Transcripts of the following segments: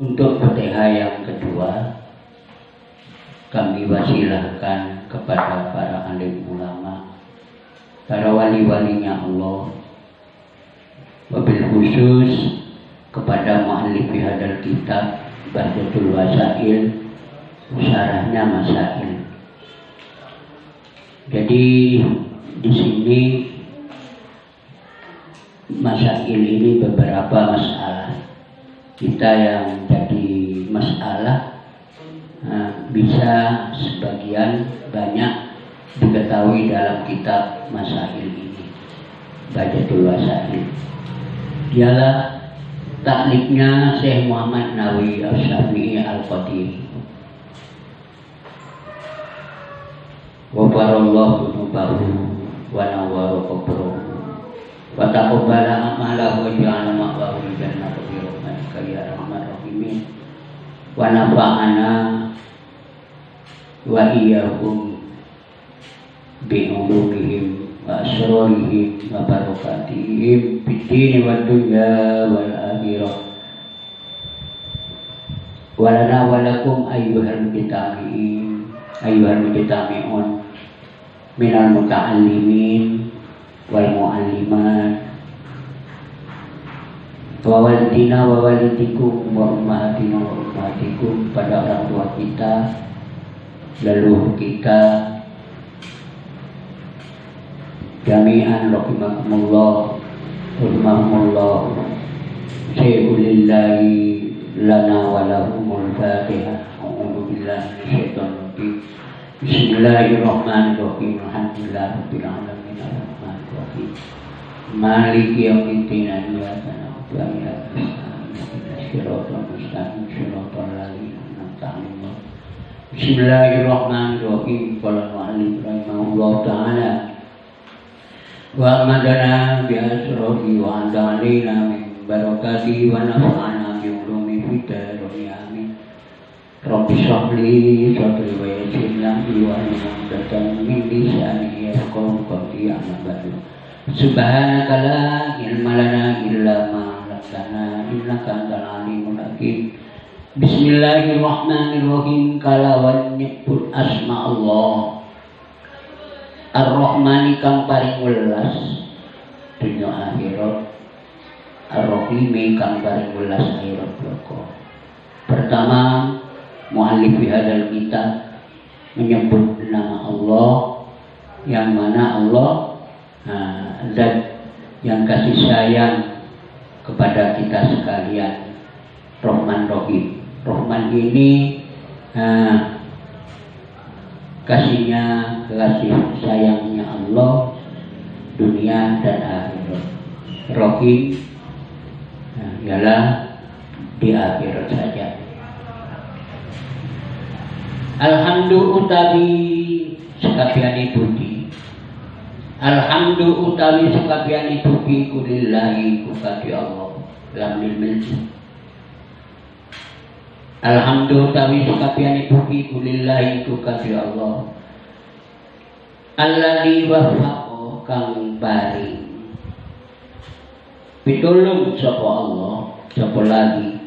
Untuk Fatihah yang kedua, kami wasilahkan kepada para alim ulama, para wali-walinya Allah, wabil khusus kepada mu'allif hadal kitab Bahjatul Wasail, syarahnya Masail. Jadi di sini Masail ini beberapa masalah. Kita yang jadi masalah bisa sebagian banyak diketahui dalam kitab Masail ini, Bahjatul Wasail. Dialah taklifnya Syekh Muhammad Nawawi Asy-Syafi'i Al-Qadiri. Wafarallahu nubahu wa nawwara qabrahu wa taqabbala amalahu wa ja'ala ma'wahu jannata bi rahmatika ya arhamar rahimin wa nafa'ana wa iyyahum bi ulumihim wa asrarihim wa barakatihim fid dini wad dunya wal akhirah wa lana wa lakum ayyuhal mujtami'un minal muta'allimin wal mu'allimat wa walidina wa walidikum wa ummahatina wa ummahatikum, pada orang tua kita, leluhur kita, jami'an rahimakumullah rahimahumullah. Syai'ulillahi lana wa lahumul fatihah. A'udzu billahi minasyaitonir rajim. Bismillahirrahmanirrahim. Alhamdulillahirabbil alamin arrahmanir rahim maliki yaumiddin iyyaka na'budu wa iyyaka nasta'in ihdinas siratal mustaqim siratal ladzina an'amta 'alaihim. Bismillahirrahmanirrahim. Qala al-mu'allif rahimahullah ta'ala wa amadana bi asrahi wa andalina min barakatihi wa nafa'ana bi ulumi fid amin. Rabbi shrahli sadri wa yassir li amri wa hlul 'uqdatam min lisani yafqahu qawli. Amma ba'du. Subhanaka la ilma lana illa ma 'allamtana innaka antal alimul hakim. Bismillahirrahmanirrahim. Kalawan nyebut asma Allah Ar-Rahmani kang paring welas dunya akhirat, Ar-Rahimi kang paring welas akhirat bloko. Pertama, mu'allif hadal kitab menyebut nama Allah, yang mana Allah zat yang kasih sayang kepada kita sekalian, Rahman Rahim. Rahman ini kasih sayangnya Allah dunia dan akhirat. Rahim ialah di akhirat saja. Alhamdulillah utawi sekabiani budi. Alhamdulillah utawi sekabiani budi kulillahi kukati Allah lamil milki. Alhamdulillah utawi sekabiani budi kulillahi kukati Allah alladzi wafaqo kang paring pitulung sapa Allah, sapa lagi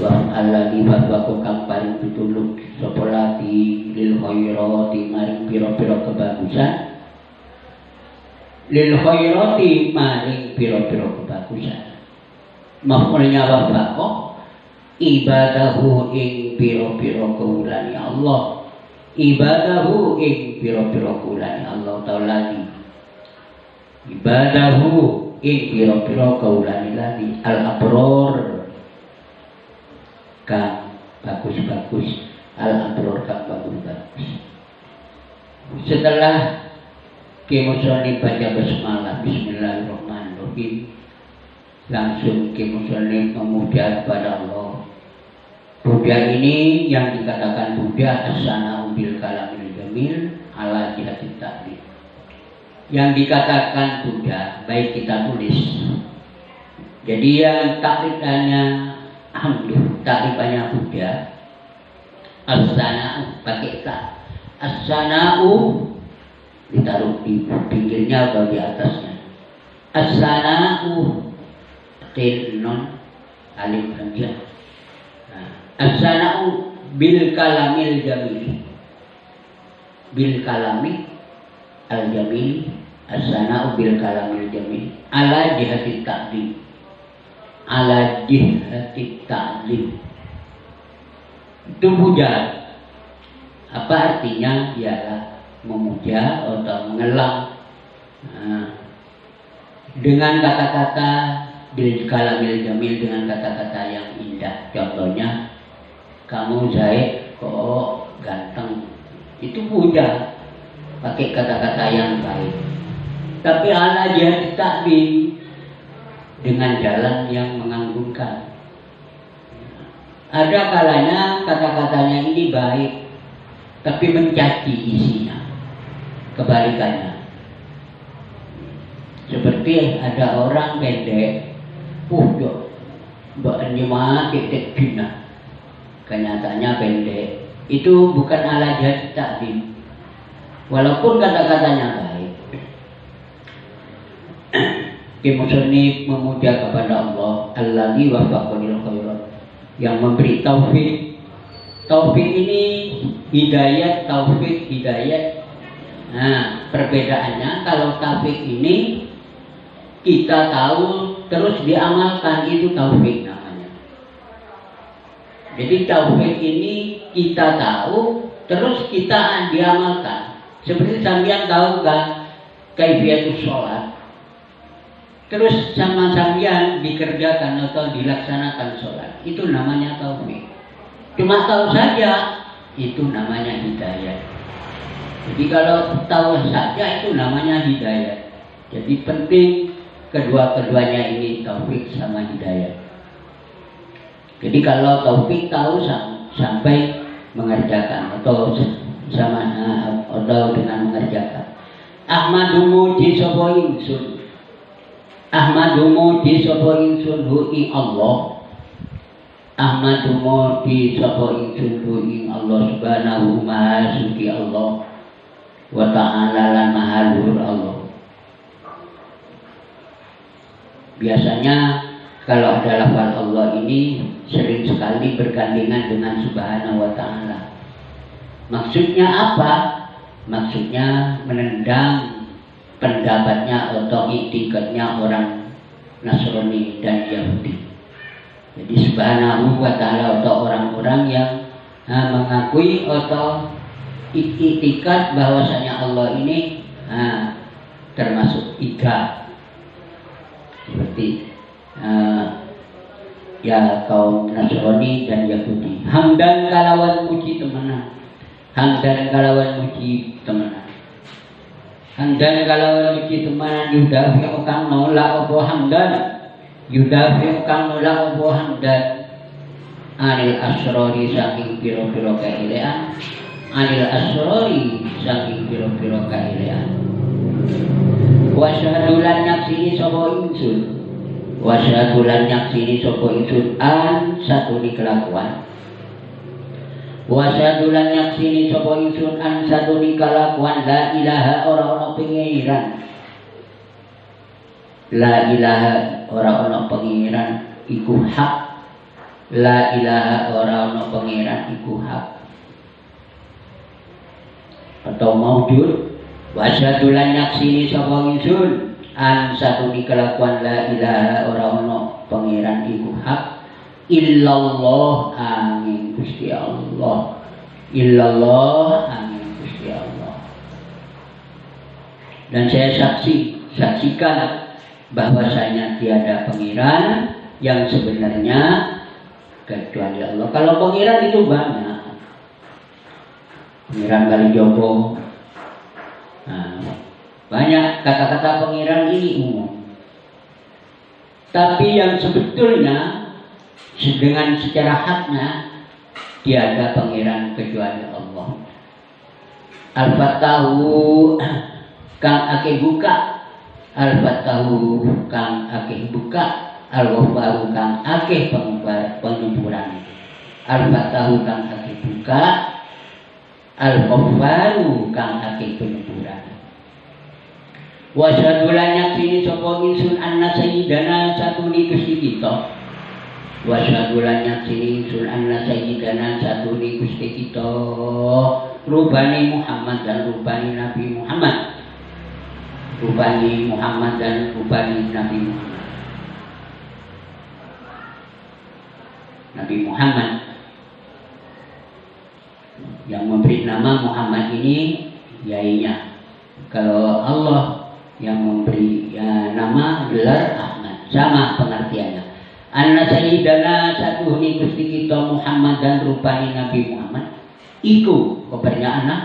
wa alladzi wafaqo kang paring pitulung sapa lagi lil khairati maring pira-pira kebagusan, lil khairati maring pira-pira kebagusan. Maf'ulnya wafaqo ibadahu ing pira-pira kaulane Allah, ibadahu ing pira-pira kaulane Allah Ta'ala, ibadahu ing pira-pira kaulane lagi al-abror kang bagus-bagus, al-abror kang bagus-bagus. Setelah kemusoni baca basmalah bismillahirrahmanirrahim, langsung kemusoni memuja kepada Allah. Puja ini yang dikatakan puja as-sana'u bil kalamil jamil ala jihatit ta'rif. Yang dikatakan puja baik kita tulis. Jadi yang takrifannya hamdu, takrifannya puja. As-sana'u pakai ta. As-sana'u ditaruh di pinggirnya atau di atasnya. As-sana'u til non alif hamzah. Nah, as-sana'u bil kalamil jamil. Bil kalami al jamil, as-sana'u bil kalamil jamil. Ala jihati ta'lim. Ala jihati ta'lim. Itu puja. Apa artinya? Ialah memuja atau mengelang. Nah, dengan kata-kata bil kalamil jamil, dengan kata-kata yang indah. Contohnya, kamu Zaid kok ganteng. Itu puja, pakai kata-kata yang baik. Tapi ala jihati ta'lim, dengan jalan yang mengagumkan. Ada kalanya kata-katanya ini baik, tapi mencaci isinya. Kebalikannya. Seperti ada orang pendek, mbak ini mah titik bina. Kenyataannya pendek. Itu bukan ala jihati ta'lim. Walaupun kata-katanya baik. Musannif memuja kepada Allah Allazi waffaqanil khairat, yang memberi taufik. Taufik ini hidayat, taufik, hidayat. Nah, perbedaannya kalau taufik ini kita tahu terus diamalkan, itu taufik namanya. Jadi taufik ini kita tahu terus kita diamalkan. Seperti sampean tahu kan kaifiatus sholat, terus sama sampean dikerjakan atau dilaksanakan sholat, itu namanya taufik. Cuma tahu saja, itu namanya hidayah. Jadi kalau tahu saja itu namanya hidayah. Jadi penting kedua-keduanya ini, taufik sama hidayah. Jadi kalau taufik tahu sampai mengerjakan atau sama atau dengan mengerjakan. Ahmadu muji sapa ingsun. Ahmadu muji sapa ingsun hu ing Allah. Ahmadu muji sapa ingsun hu ing Allah subhanahu maha suci Allah wa ta'ala lan maha luhur Allah. Biasanya kalau ada lafaz Allah ini sering sekali bergandengan dengan subhanahu wa ta'ala. Maksudnya apa? Maksudnya menendang pendapatnya atau itikadnya orang Nasrani dan Yahudi. Jadi subhanahu wa ta'ala atau orang-orang yang mengakui atau itikad bahwasanya Allah ini termasuk tiga. Seperti ya kaum Nasrani dan Yahudi. Hamdan kalawan muji temenan. Hamdan kalawan muji temenan. Hamdan kalawan muji temenan yudafi kang nolak apa hamdan. Yudafi kang nolak apa hamdan. Anil asrori saking piro-piro kailean. Anil asrori saking piro-piro kailean. Wasyadulan nyaksini sapa ingsun. Wasyadulan nyaksini sapa ingsun an satu di kelakuan. Wasyadulan nyaksini sapa ingsun an satu di kelakuan la ilaha ora pengiran. La ilaha ora pengiran iku hak. La ilaha ora pengiran iku hak. Atau maujud. Wasyadulan nyaksini sapa ingsun an satu di kelakuan la ilaha ora pengiran iku hak. Illallah amin Gusti Allah. Illallah amin Gusti Allah. Dan saya saksikan bahwasanya tiada pengiran yang sebenarnya kecuali Allah. Kalau pengiran itu banyak. Pengiran Kalijogo. Banyak kata-kata pengiran ini umum. Tapi yang sebetulnya dengan secara haknya tiada pengiran kecuali Allah. Al-Fatahu kang akeh buka, Al-Fatahu kang akeh buka, Al-Ghafaru kang akeh penyemburan. Al-Fatahu kang akeh buka, Al-Ghafaru kang akeh penyemburan. Wasyadulan yaksini sapa ingsun anna sayyidana satuni Gusti kita. Wa syadulan yaksini sun anna sayyidana satuni Gusti kita rubani Muhammad dan rubani Nabi Muhammad. Rubani Muhammad dan rubani Nabi Muhammad. Nabi Muhammad yang memberi nama Muhammad ini yainya. Kalau Allah yang memberi nama gelar Ahmad, sama pengertiannya. Anna sayyidana satuhni Gusti kita Muhammad dan rupani Nabi Muhammad iku kabarnya anak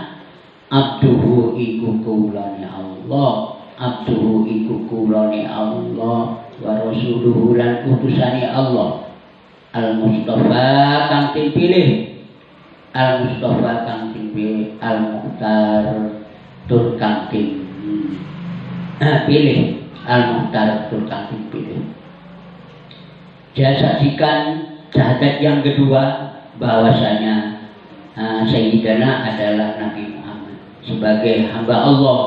abduhu iku kaulane Allah, abduhu iku kaulane Allah, wa rasuluhu lan utusane Allah, al Mustafa kang dipilih, al Mustafa kang dipilih, al Mukhtar tur kang pilih, al Mukhtar tur kang dipilih. Dia saksikan syahadat yang kedua bahwasanya Sayyidina adalah Nabi Muhammad sebagai hamba Allah,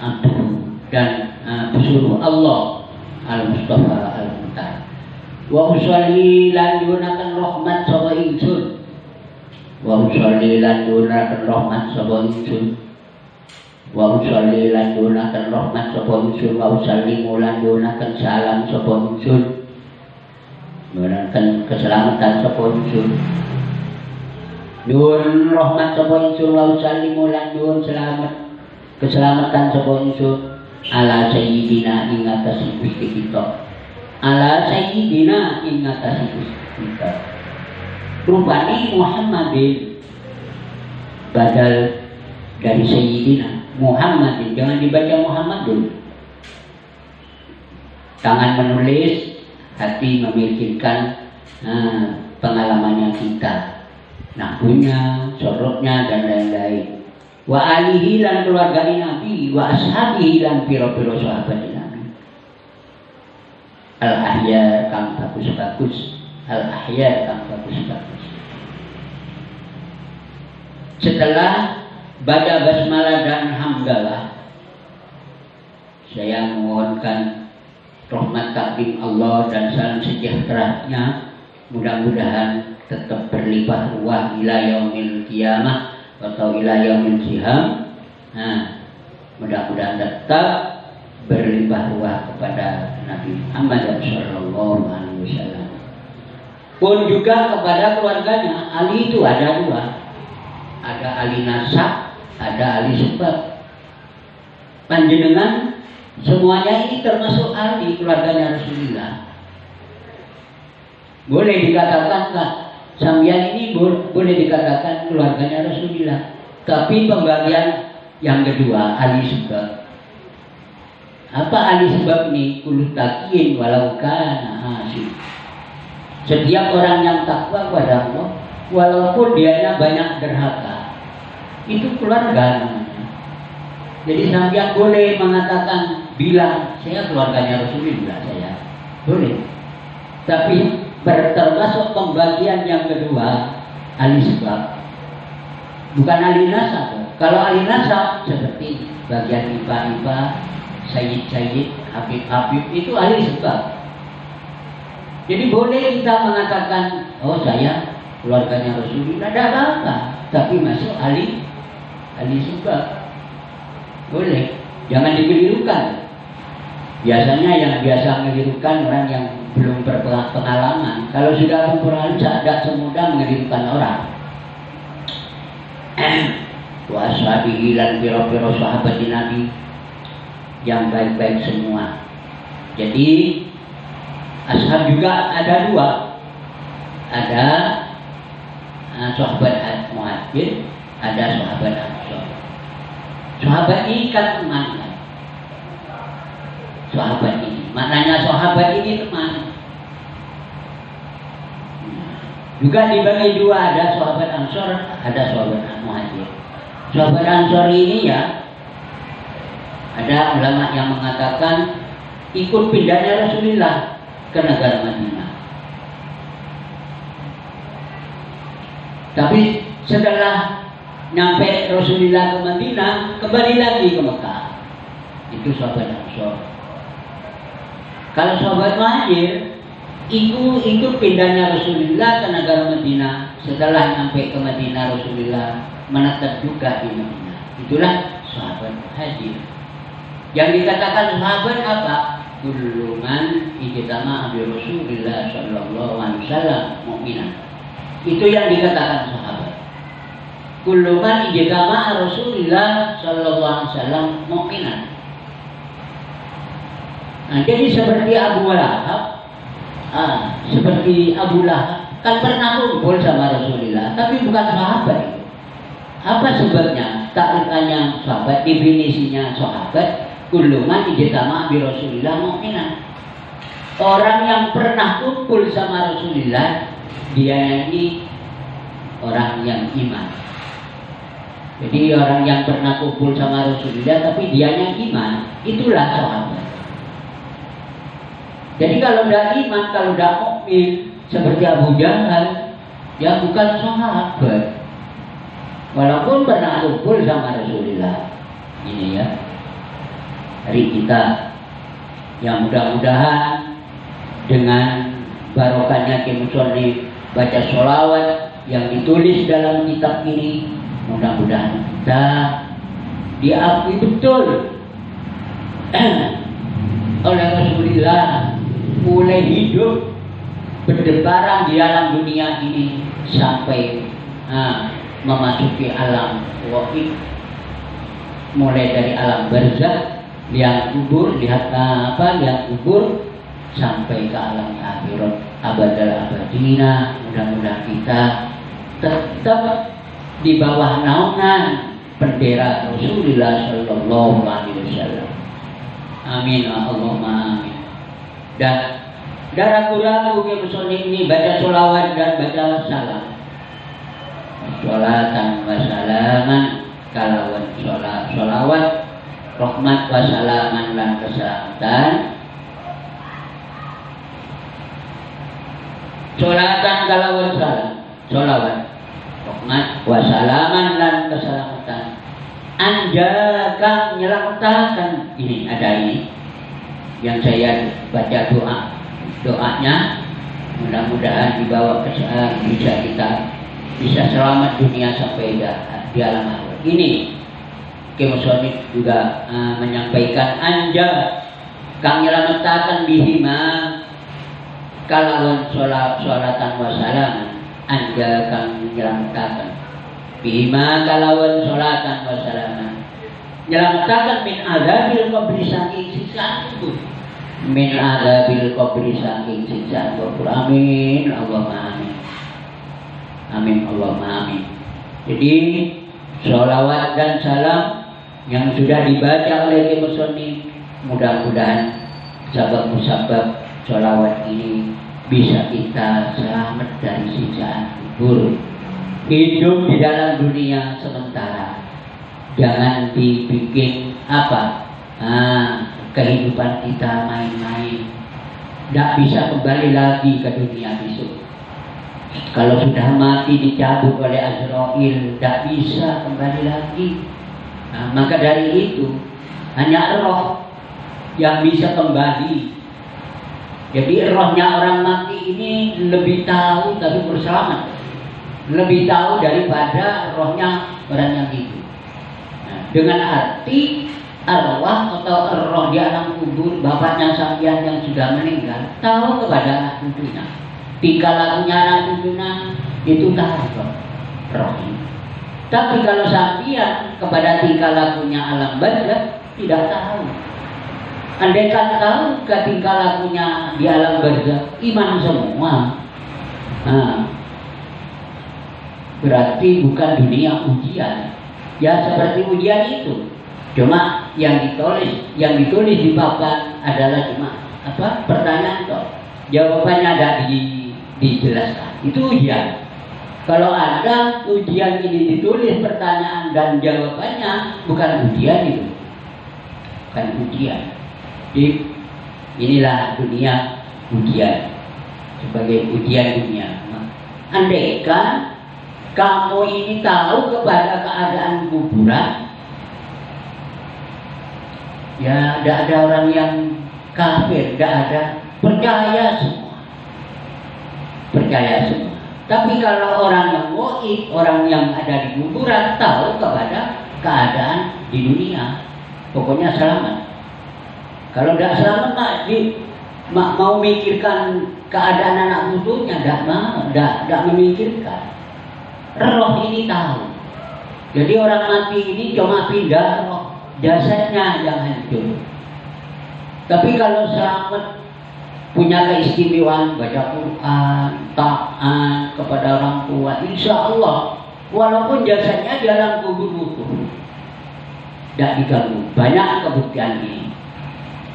abduhu dan pesuruh Allah, al-Mustafa al-Mukhtar. Wa usolli lan yunakan rahmat sapa ingsun. Wa usolli lan yunakan rahmat sapa ingsun. Wa usolli lan yunakan rahmat sapa ingsun. Wa usolli lan yunakan salam sapa ingsun. Mengenalkan keselamatan sapa ingsun. Nyuwun rahmat sapa ingsun wa usallimu lan nyuwun selamat keselamatan sapa ingsun ala sayyidina ing atase Gusti kita. Ala sayyidina ing atase Gusti kita. Rupani Muhammadin badal dari sayyidina Muhammadin, jangan dibaca Muhammad dulu. Tangan menulis, hati memikirkan pengalamannya kita, nahwunya, sorotnya dan lain-lain. Wa alihi lan keluarga Nabi, wa ashabihi lan piro-piro sahabat Nabi. Al ahya kang bagus-bagus, al ahya kang bagus-bagus. Setelah baca basmalah dan hamdalah, saya memohonkan rahmat takdim Allah dan salam sejahteranya mudah-mudahan tetap berlimpah ruah ila yaumil qiyamah atau ila yaumil qiyam. Mudah-mudahan tetap berlimpah ruah kepada Nabi Muhammad sallallahu alaihi wasallam. Pun juga kepada keluarganya. Ali itu ada dua. Ada Ali nasab, ada Ali sebab. Panjenengan semuanya ini termasuk ahli keluarganya Rasulullah. Boleh dikatakan sambian ini boleh dikatakan keluarganya Rasulullah. Tapi pembagian yang kedua ahli sebab. Apa ahli sebab ini? Kullu taqin walau kana hasil. Setiap orang yang takwa kepada Allah, walaupun dianya banyak derhaka, itu keluarga namanya. Jadi sambian boleh mengatakan bilang saya keluarganya Rasulullah, saya boleh. Tapi termasuk pembagian yang kedua ahli sebab, bukan ahli nasab. Kalau ahli nasab seperti bagian IPA, Sayyid, Habib itu ahli sebab. Jadi boleh kita mengatakan oh saya keluarganya Rasulullah, tidak apa-apa, tapi masuk ahli sebab. Boleh, jangan dikelirukan. Biasanya yang biasa mengelirukan orang yang belum berpengalaman. Kalau sudah berpengalaman tidak semudah mengelirukan orang. Wa ashabihi lan pira-pira sahabat Nabi yang baik-baik semua. Jadi ashab juga ada dua. Ada sahabat Muhajir, ada sahabat Ansor. Sahabat ini kan teman kan? Sahabat ini, maknanya sahabat ini teman. Juga dibagi dua, ada sahabat Ansor, ada sahabat Muhajir. Sahabat Ansor ini ya, ada ulama yang mengatakan ikut pindahnya Rasulullah ke negara Madinah. Tapi setelah nyampe Rasulullah ke Madinah, kembali lagi ke Mekah. Itu sahabat Ansor. Kalau sahabat Muhajir itu pindahnya Rasulullah ke negara Madinah. Setelah sampai ke Madinah, Rasulullah menetap juga di Madinah. Itulah sahabat hadir. Yang dikatakan sahabat apa? Kullu man ijtama'a bi Rasulillah sallallahu alaihi wasallam mu'minan. Itu yang dikatakan sahabat. Kullu man ijtama'a Rasulillah sallallahu alaihi wasallam mu'minan. Nah, jadi seperti Abu Lahab, seperti Abu Lahab kan pernah kumpul sama Rasulullah, tapi bukan sahabat. Apa sebabnya? Takrifnya sahabat, definisinya sahabat, kullu man ijtama'a bi Rasulillah mu'minan. Orang yang pernah kumpul sama Rasulullah, dia ini orang yang iman. Jadi orang yang pernah kumpul sama Rasulullah tapi dia yang iman, itulah sahabat. Jadi kalau udah iman, kalau udah mukmin seperti Abu Jahal, ya bukan sahabat. Walaupun pernah kumpul sama Rasulullah. Ini ya, hari kita yang mudah-mudahan dengan barokahnya Musonif baca sholawat yang ditulis dalam kitab ini, mudah-mudahan kita diakui betul oleh Rasulullah, mulai hidup berdebaran di alam dunia ini sampai memasuki alam wahid, mulai dari alam barzakh, lihat kubur, lihat kubur, sampai ke alam akhirat abadal abadina. Mudah-mudahan kita tetap di bawah naungan bendera Rasulullah sallallahu alaihi wasallam. Amin, Allahumma amin. Dan ragu-ragu ke Musonif ini baca sholawat dan baca salam. Sholatan wa salaman kalawan sholawat rahmat wa salaman lan keselamatan. Sholatan kalawan salam, sholawat rahmat wa salaman lan keselamatan. Anjakan nyelamatakan. Ini ada ini yang saya baca doanya, mudah-mudahan dibawa ke bisa kita bisa selamat dunia sampai di alam akhirat. Ini Musonif juga menyampaikan anja kang nyelamataken bihima kalawan sholatan wa salaman. Anja kang nyelamataken bihima kalawan sholatan wa salaman, nyelamataken min adzabil qabri saking siksaan kubur, min adzabil qabri saking siksaan kubur. Amin, Allahumma amin. Amin, Allahumma amin. Jadi sholawat dan salam yang sudah dibaca oleh Musonif, mudah-mudahan sabab-musabab sholawat ini bisa kita selamat dari siksaan kubur, hidup di dalam dunia sementara. Jangan dibikin kehidupan kita main-main. Tidak bisa kembali lagi ke dunia besok. Kalau sudah mati dicabut oleh Azrail, tidak bisa kembali lagi. Maka dari itu hanya roh yang bisa kembali. Jadi rohnya orang mati ini lebih tahu tapi berselamat, lebih tahu daripada rohnya orang yang hidup. Dengan arti arwah atau roh di alam kubur, bapaknya sampean yang sudah meninggal tahu kepada anak cucunya, tingkah lakunya anak cucunya itu tahu roh ini. Tapi kalau sampean kepada tingkah lakunya alam barzakh tidak tahu. Andai kan tahu ke tingkah lakunya di alam barzakh, iman semua. Berarti bukan dunia ujian. Ya seperti ujian itu. Cuma yang ditulis di papan adalah cuma pertanyaan toh. Jawabannya ada dijelaskan. Itu ujian. Kalau ada ujian ini ditulis pertanyaan dan jawabannya, bukan ujian itu. Bukan ujian. Jadi inilah dunia ujian. Sebagai ujian dunia. Andaikan kamu ini tahu kepada keadaan kuburan, ya tidak ada orang yang kafir, tidak ada, percaya semua. percaya semua. Tapi kalau orang yang goib, orang yang ada di kuburan tahu kepada keadaan di dunia, pokoknya selamat. Kalau tidak selamat mau memikirkan keadaan anak cucunya, tidak memikirkan. Roh ini tahu. Jadi orang mati ini cuma pindah roh, jasadnya yang hancur. Tapi kalau selamat, punya keistimewaan baca Quran, taat kepada orang tua, insya Allah walaupun jasanya dalam kubur utuh tidak diganggu. Banyak kebuktian ini.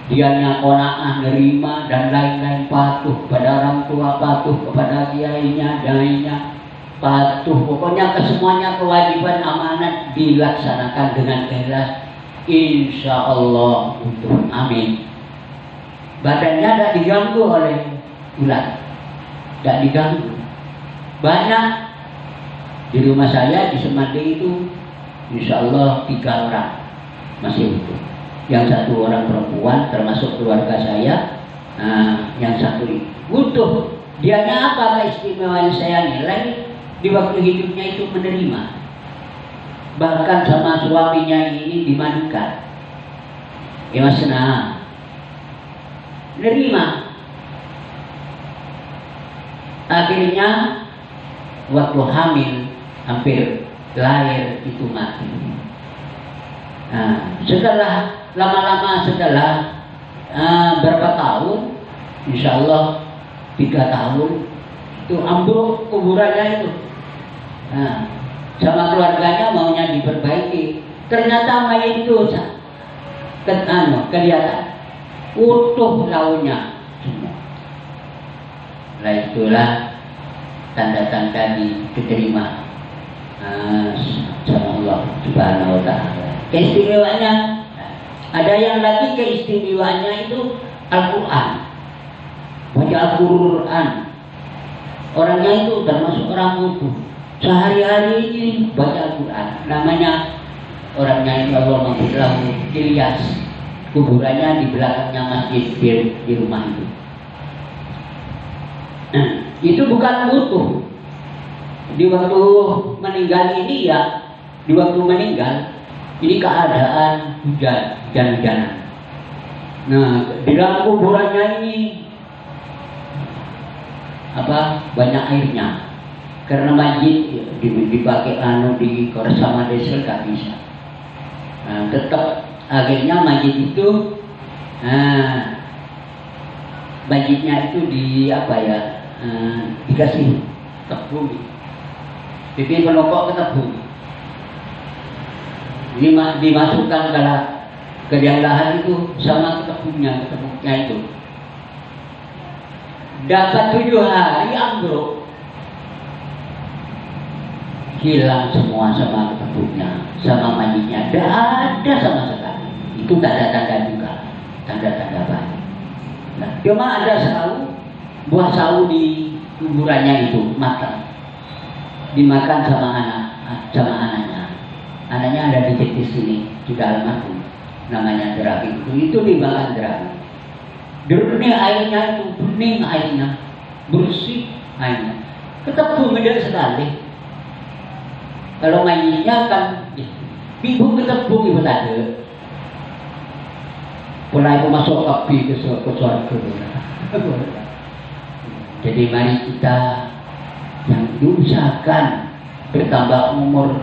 Dianya qanaah, nerima dan lain-lain, patuh pada orang tua, patuh kepada kiainya, dainya, patuh. Pokoknya kesemuanya kewajiban amanat dilaksanakan dengan ikhlas, insya Allah utuh. Amin. Badannya tidak diganggu oleh ulat, tidak diganggu. Banyak di rumah saya di Semande itu, insya Allah 3 orang masih utuh. Yang 1 orang perempuan termasuk keluarga saya, yang 1 utuh. Dianya apa keistimewaan saya nilai di waktu hidupnya itu menerima. Bahkan sama suaminya ini dimandikan. Ya Mas, nerima. Akhirnya waktu hamil hampir lahir itu mati. Setelah lama-lama berapa tahun, insya Allah 3 tahun itu ambruk kuburannya itu. Sama keluarganya maunya diperbaiki, ternyata mayat itu kelihatan utuh daunnya semua. Nah itulah tanda-tanda diterima sama Allah Subhanahu wa Ta'ala. Keistimewaannya ada yang lagi, keistimewaannya itu Al-Quran. Baca Al-Quran, orangnya itu termasuk orang utuh. Sehari-hari ini baca Al-Quran. Namanya orangnya itu Allah Maghfirlahu Ilyas. Kuburannya di belakangnya masjid di rumah itu. Itu bukan utuh. Di waktu meninggal ini ini keadaan hujan-hujanan. Nah, di dalam kuburannya ini banyak airnya. Karena masjid dipakai di Korsama Desa nggak bisa. Tetap akhirnya masjid itu masjidnya itu dikasih tepung, jadi melokok ke tepung, dimasukkan ke liang lahan itu sama tepungnya itu. Dapat 7 hari ambruk, hilang semua sama tepungnya, sama masjidnya, tidak ada sama sekali. Itu tanda-tanda juga, tanda-tanda baik. Nah, cuma ada buah sawu di kuburannya itu matang, dimakan sama anaknya. Anaknya ada di sini di dalam aku, namanya Derabi. Itu dimakan Derabi. Bening airnya itu, bening airnya, bersih airnya. Ketemu beda sekali. Kalau mainnya kan, ibu ketemu ibu tadi. Mulai masuk api ke surga. Jadi mari kita yang diusahakan bertambah umur,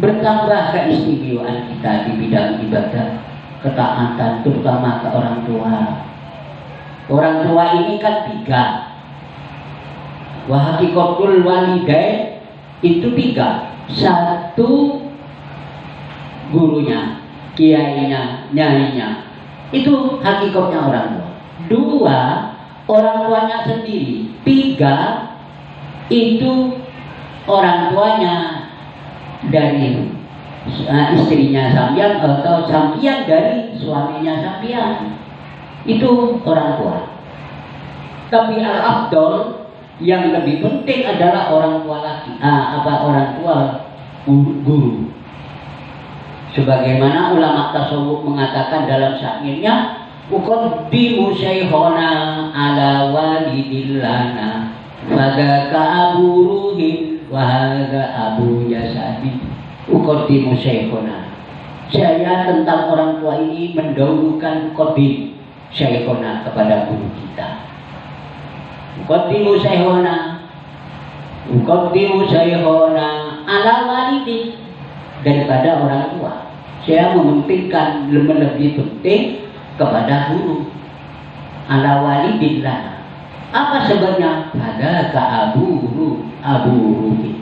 bertambah keistimewaan kita di bidang ibadah, ketaatan, terutama ke orang tua. Orang tua ini kan 3. Wa haqiqatul walidain itu 3. 1 gurunya, kiainya, nyainya. Itu hakikatnya orang tua. 2, orang tuanya sendiri. 3, itu orang tuanya dari istrinya sampean atau sampean dari suaminya sampean. Itu orang tua. Tapi al-afdal yang lebih penting adalah orang tua laki. Orang tua guru. Sebagaimana ulama tasawuf mengatakan dalam syairnya, uqaddimu syaikhana ala walidillana Fadaka abu ruhin wahada abu jasadi uqaddimu syekhona. Saya tentang orang tua ini mendahulukan kodim syekhona kepada guru kita. Uqaddimu syekhona ala walidin, daripada orang tua. Saya mementingkan lebih penting kepada guru. Ala walidillah. Apa sebabnya? Pada ke abu ruhi.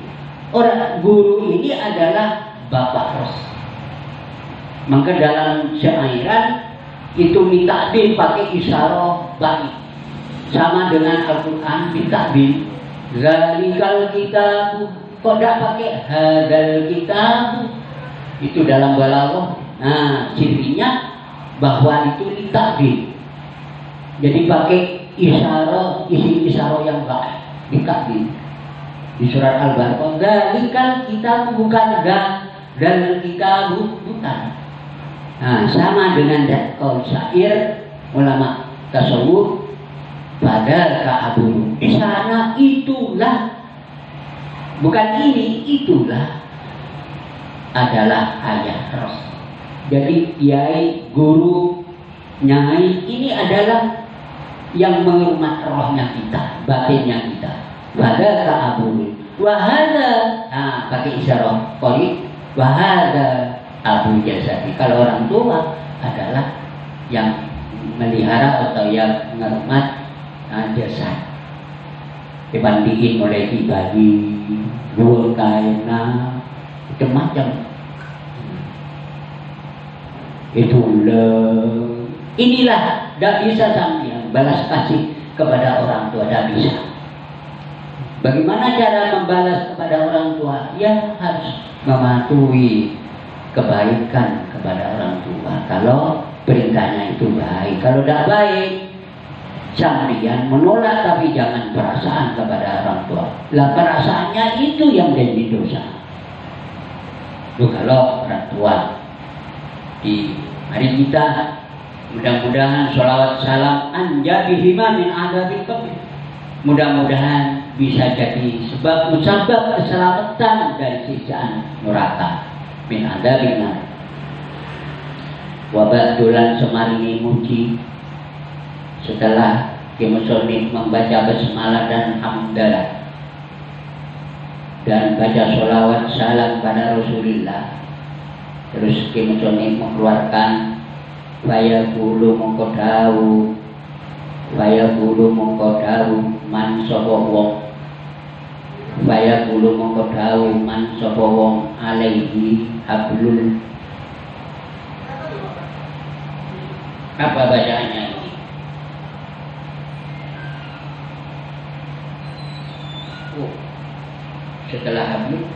Orang guru ini adalah bapak ros. Maka dalam syairan itu mitakbir pakai isyarah baik. Sama dengan Al-Quran mitakbir. Zalikal kitab, kok tidak pakai hadal kitab? Itu dalam balaghah. Nah, cirinya bahwa itu mitakbir. Jadi pakai isyarah, isi isyarah yang baik, mitakbir. Di surat Al-Baqarah, zalikal kitab bukan dan kitab bukan. Nah, sama dengan qaul syair ulama tasawuf pada ka'abul. Di sana itulah, bukan ini, itulah adalah ayat ros. Jadi kiai, guru, nyai ini adalah yang menghormat rohnya kita, batinnya kita. Pada ka'abul. Wahada, nah pakai isyarah qori, wahada abu jasadi. Kalau orang tua adalah yang melihara atau yang menghormat jasad. Dibandingin oleh pribadi, luar kaina, macam-macam. Inilah tidak bisa sampai balas kasih kepada orang tua, tidak bisa. Bagaimana cara membalas kepada orang tua? Ya harus mematuhi kebaikan kepada orang tua. Kalau perintahnya itu baik, kalau tidak baik, sampeyan menolak tapi jangan perasaan kepada orang tua. Lah perasaannya itu yang jadi dosa. Itu kalau orang tua. Di hari kita mudah-mudahan sholawat salam anjabihima min adabil qabr. Mudah-mudahan bisa jadi sebab musabab keselamatan dari siksaan neraka min adabil nar. Wabadulan semaringi muji setelah Kimusoni membaca basmalah dan hamdalah dan baca sholawat salam pada Rasulullah, terus Kimusoni mengeluarkan waya bulu mengkodawu man sopo wong, waya bulu mengkodawu man sopo wong alaihi hablul. Apa bacaannya ini? Setelah hablul,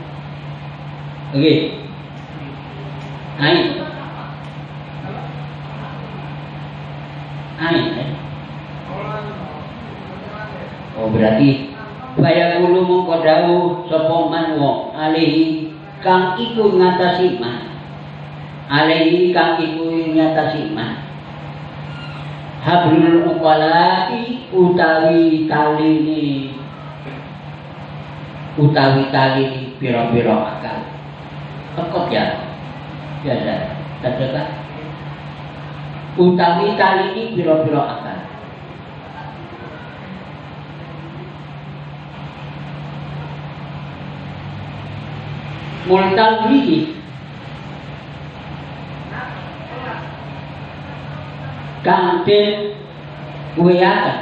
oke, ain, oh berarti waya bulu mengkodawu sopo man wong alaihi kang iku ngatasi man, alaihi kang iku ngatasi man. Hablul uqalati utawi tali piro-piro akal. Tekok ya biasa tak utawi tali ini piro-piro akal. Multal bihi kang den weaken,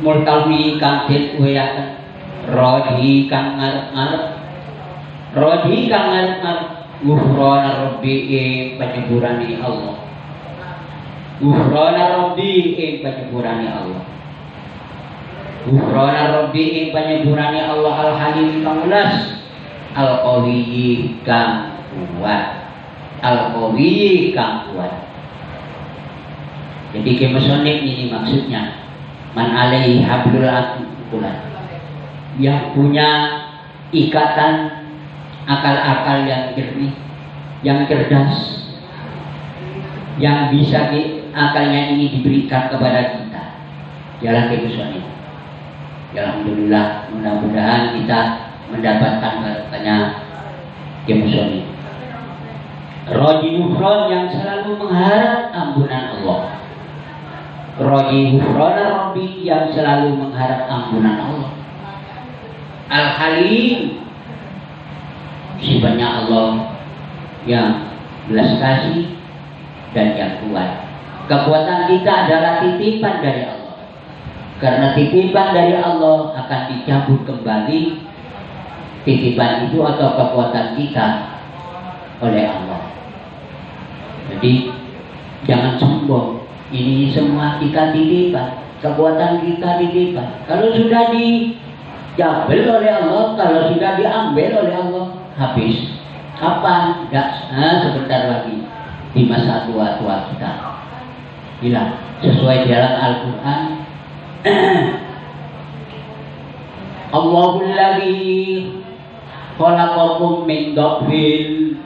multawi kang den weaken, rodi kang ngarep-ngarep, ghufrana rabbi ing panyepurane Allah, ghufrana rabbi ing panyepurane Allah, ghufrana rabbi ing panyepurane Allah al-halim kang welas, al-qawiyyi kang kuat, al-qawiyyi kang kuat. Jadi kemusonib ini maksudnya man alaihi hablul aqulan, yang punya ikatan akal-akal yang jernih, yang cerdas, yang bisa akalnya ini diberikan kepada kita. Jalan kemusonib. Alhamdulillah, mudah-mudahan kita mendapatkan barokahnya ya muslim. Roji Ghufran yang selalu mengharap ampunan Allah. Roji Ghufran Rabbi yang selalu mengharap ampunan Allah. Al-Halim, sifatnya Allah yang belas kasih dan yang kuat. Kekuatan kita adalah titipan dari Allah. Karena titipan dari Allah akan dicabut kembali titipan itu atau kekuatan kita oleh Allah. Jadi jangan sombong. Ini semua kita titipan, kekuatan kita titipan. Kalau sudah diambil oleh Allah, kalau sudah diambil oleh Allah, habis. Kapan? Sebentar lagi di masa tua-tua kita. Hilang. Sesuai dalam Al-Quran. Allahul ladzi khalaqakum min dhafin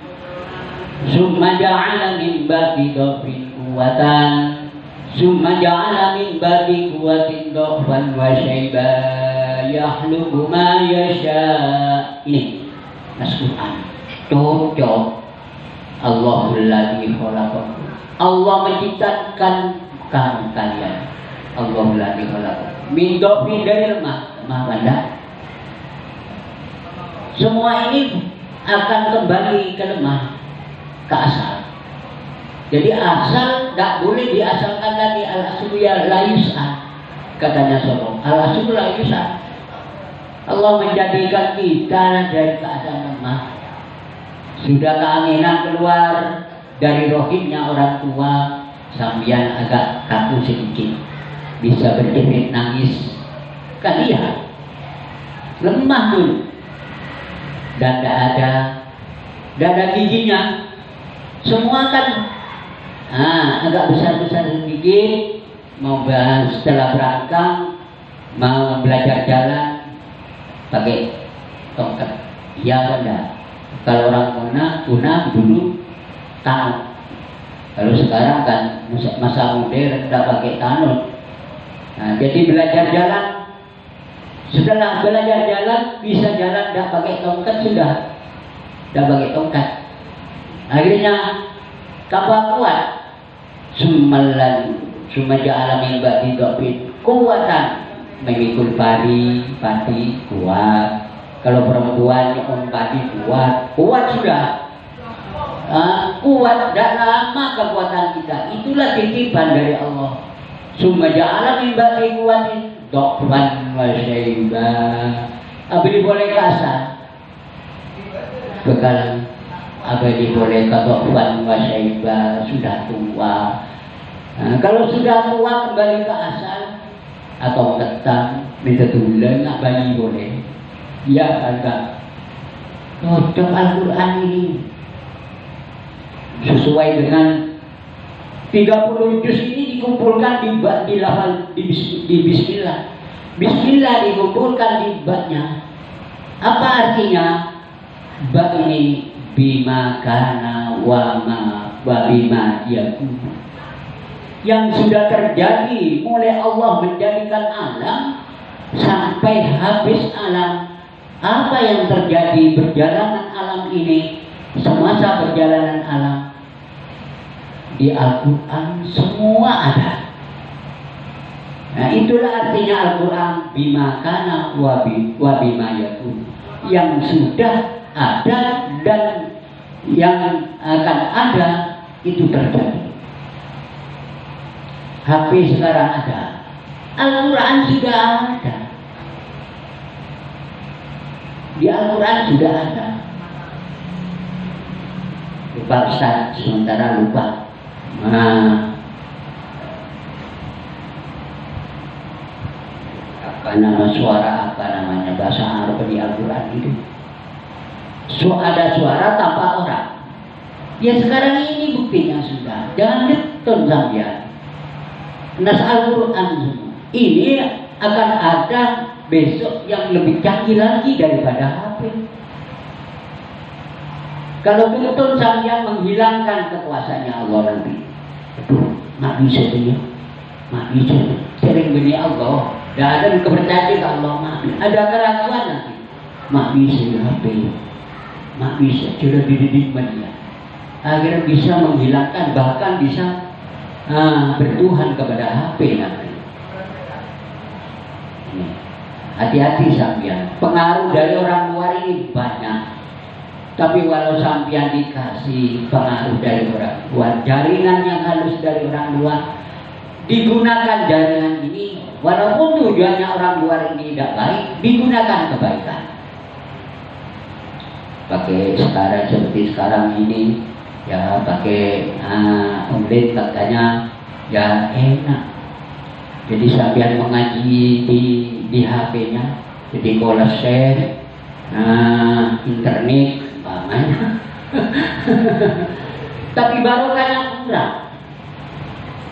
summa ja'ala min ba'di dhafin quwwatan summa ja'ala min ba'di quwwatin dhafan wa syaiba yakhluqu ma yasha. Ini Al-Quran cocok. Allahul ladzi khalaqakum, Allah menciptakan kalian. Allahul ladzi khalaqakum min dhafin, dari lemah rendah. Semua ini akan kembali ke lemah, ke asal. Jadi asal tidak boleh diasalkan lagi. Al-aslu ya la yus'al, katanya Solo. Al-aslu la yus'al. Allah menjadikan kita dari keadaan lemah. Sudah keanginan keluar dari rohimnya orang tua, sambian agak kaku sedikit, bisa berdiri nangis. Kan dia lemah dulu. Dan tidak ada giginya. Semua kan agak besar-besar sedikit. Mau setelah berangkat, mau belajar jalan pakai tongkat. Ya enggak. Kalau orang tuna dulu tanut. Kalau sekarang kan masa modern tidak pakai tanut. Jadi belajar jalan. Setelah belajar jalan, bisa jalan tidak pakai tongkat, sudah tidak pakai tongkat. Akhirnya kapal kuat. Sumajah alamin ba'di dhafin kuatan, memikul padi kuat. Kalau perempuan padi kuat sudah. Kuat dan lama kekuatan kita. Itulah titipan dari Allah. Sumajah alamin ba'di kuatin dhafan wa syaiba. Abdi boleh kasar. Bekalan abdi boleh dhafan wa syaiba, sudah tua. Kalau sudah tua kembali ke asal atau ketang minta tulen, abdi boleh. Ya agak cocok Al-Quran ini. Sesuai dengan 30 juz ini dikumpulkan di Bismillah. Bismillah dikumpulkan di baknya. Apa artinya? Bak ini bima kana wa bima yakun. Yang sudah terjadi mulai Allah menjadikan alam sampai habis alam. Apa yang terjadi perjalanan alam ini, semasa perjalanan alam, di Al-Quran semua ada. Nah itulah artinya Al-Quran bima kana wa bima yakun. Yang sudah ada dan yang akan ada itu terjadi. HP sekarang ada, Al-Quran sudah ada. Di Al-Quran sudah ada. Lupa Ustaz, sementara lupa. Apa nama suara, apa namanya bahasa Arab di Al-Quran itu? Ada suara tanpa orang. Ya sekarang ini buktinya sudah. Jangan getun sampean. Nas Al-Quran ini akan ada besok yang lebih canggih lagi daripada HP. Kalau getun sampean menghilangkan kekuasaannya Allah nanti. Aduh, mak bisa dia. Mak bisa. Sering bini Allah. Tidak ada kepercayaan ke Allah, mak. Ada keraguan nanti. Mak bisa HP, mak bisa sudah dididik dia. Akhirnya bisa menghilangkan, bahkan bisa bertuhan kepada HP nanti. Hati-hati sampean. Pengaruh dari orang luar ini banyak. Tapi walau sampean dikasih pengaruh dari orang luar, jaringan yang halus dari orang luar, digunakan jaringan ini, walaupun tujuannya orang luar ini tidak baik, digunakan kebaikan. Pakai sekarang seperti sekarang ini, ya pakai online katanya, ya enak. Jadi sampean mengaji di HP-nya, jadi kalau share internet, tapi barokahnya kurang.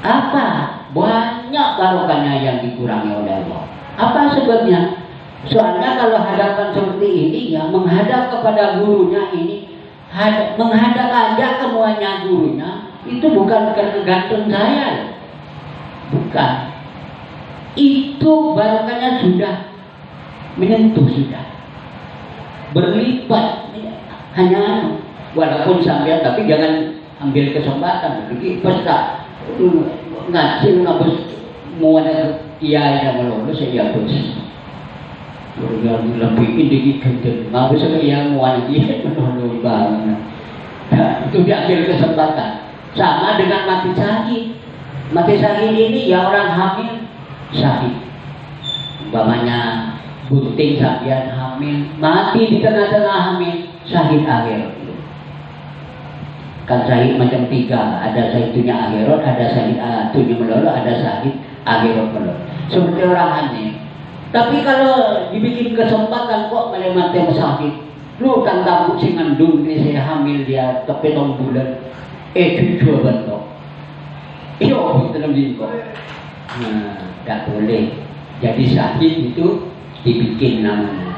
Apa? Banyak barokahnya yang dikurangi oleh Allah. Apa sebabnya? Soalnya kalau hadapan seperti ini, ya menghadap kepada gurunya ini, menghadap aja semuanya gurunya, itu bukan tergantung saya, bukan. Itu barokahnya sudah menyentuh, sudah berlipat. Hanya walaupun sambil, tapi jangan ambil kesempatan. Jadi pesta ngaji ngabus mau ada iya melulu saya bos. Lebih ini gitu. Ngabus iya mau ada iya melulu banget. Itu diambil kesempatan. Sama dengan mati syahid. Mati syahid ini ya orang hamil syahid. Umpamanya bunting sampean hamil, mati di tengah-tengah hamil, syahid akhirat. Kan syahid macam tiga, ada syahidnya akhirat, ada syahid tujuh melulu, ada syahid akhirat melulu. Seperti orang hamil. Tapi kalau dibikin kesempatan kok malah mati syahid, lu kan takut sih ngandung ini saya hamil dia kepetong bulan, tujuh bentuk. Iyo dalam diri kok. Nah, tak boleh. Jadi syahid itu dibikin namanya.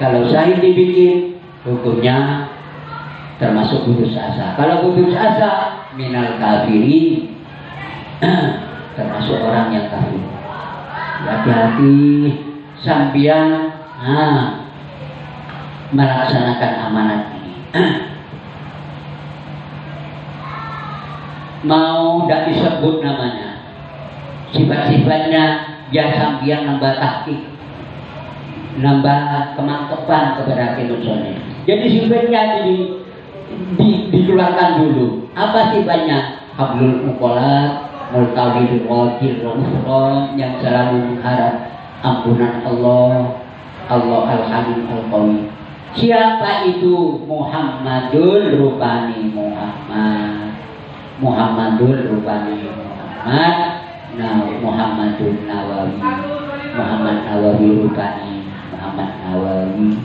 Kalau syahid dibikin, hukumnya termasuk putus asa. Kalau putus asa, minal kafirin, termasuk orang yang kafir. Hati-hati sambian melaksanakan amanat ini. Mau tidak disebut namanya, sifat-sifatnya ya sambian nambah tahqiq, nambah kemantepan kepada kenusannya. Jadi sifatnya dikeluarkan dulu. Apa sifatnya? Hablul muqallat, multawidul wajil, yang selalu mengharap ampunan Allah, Allah al-halim al-qawi. Siapa itu? Muhammadul Rupani Muhammadul Rupani Muhammad. Nah, Muhammadun Nawawi, Muhammad Nawawi Rupani, Muhammad Nawawi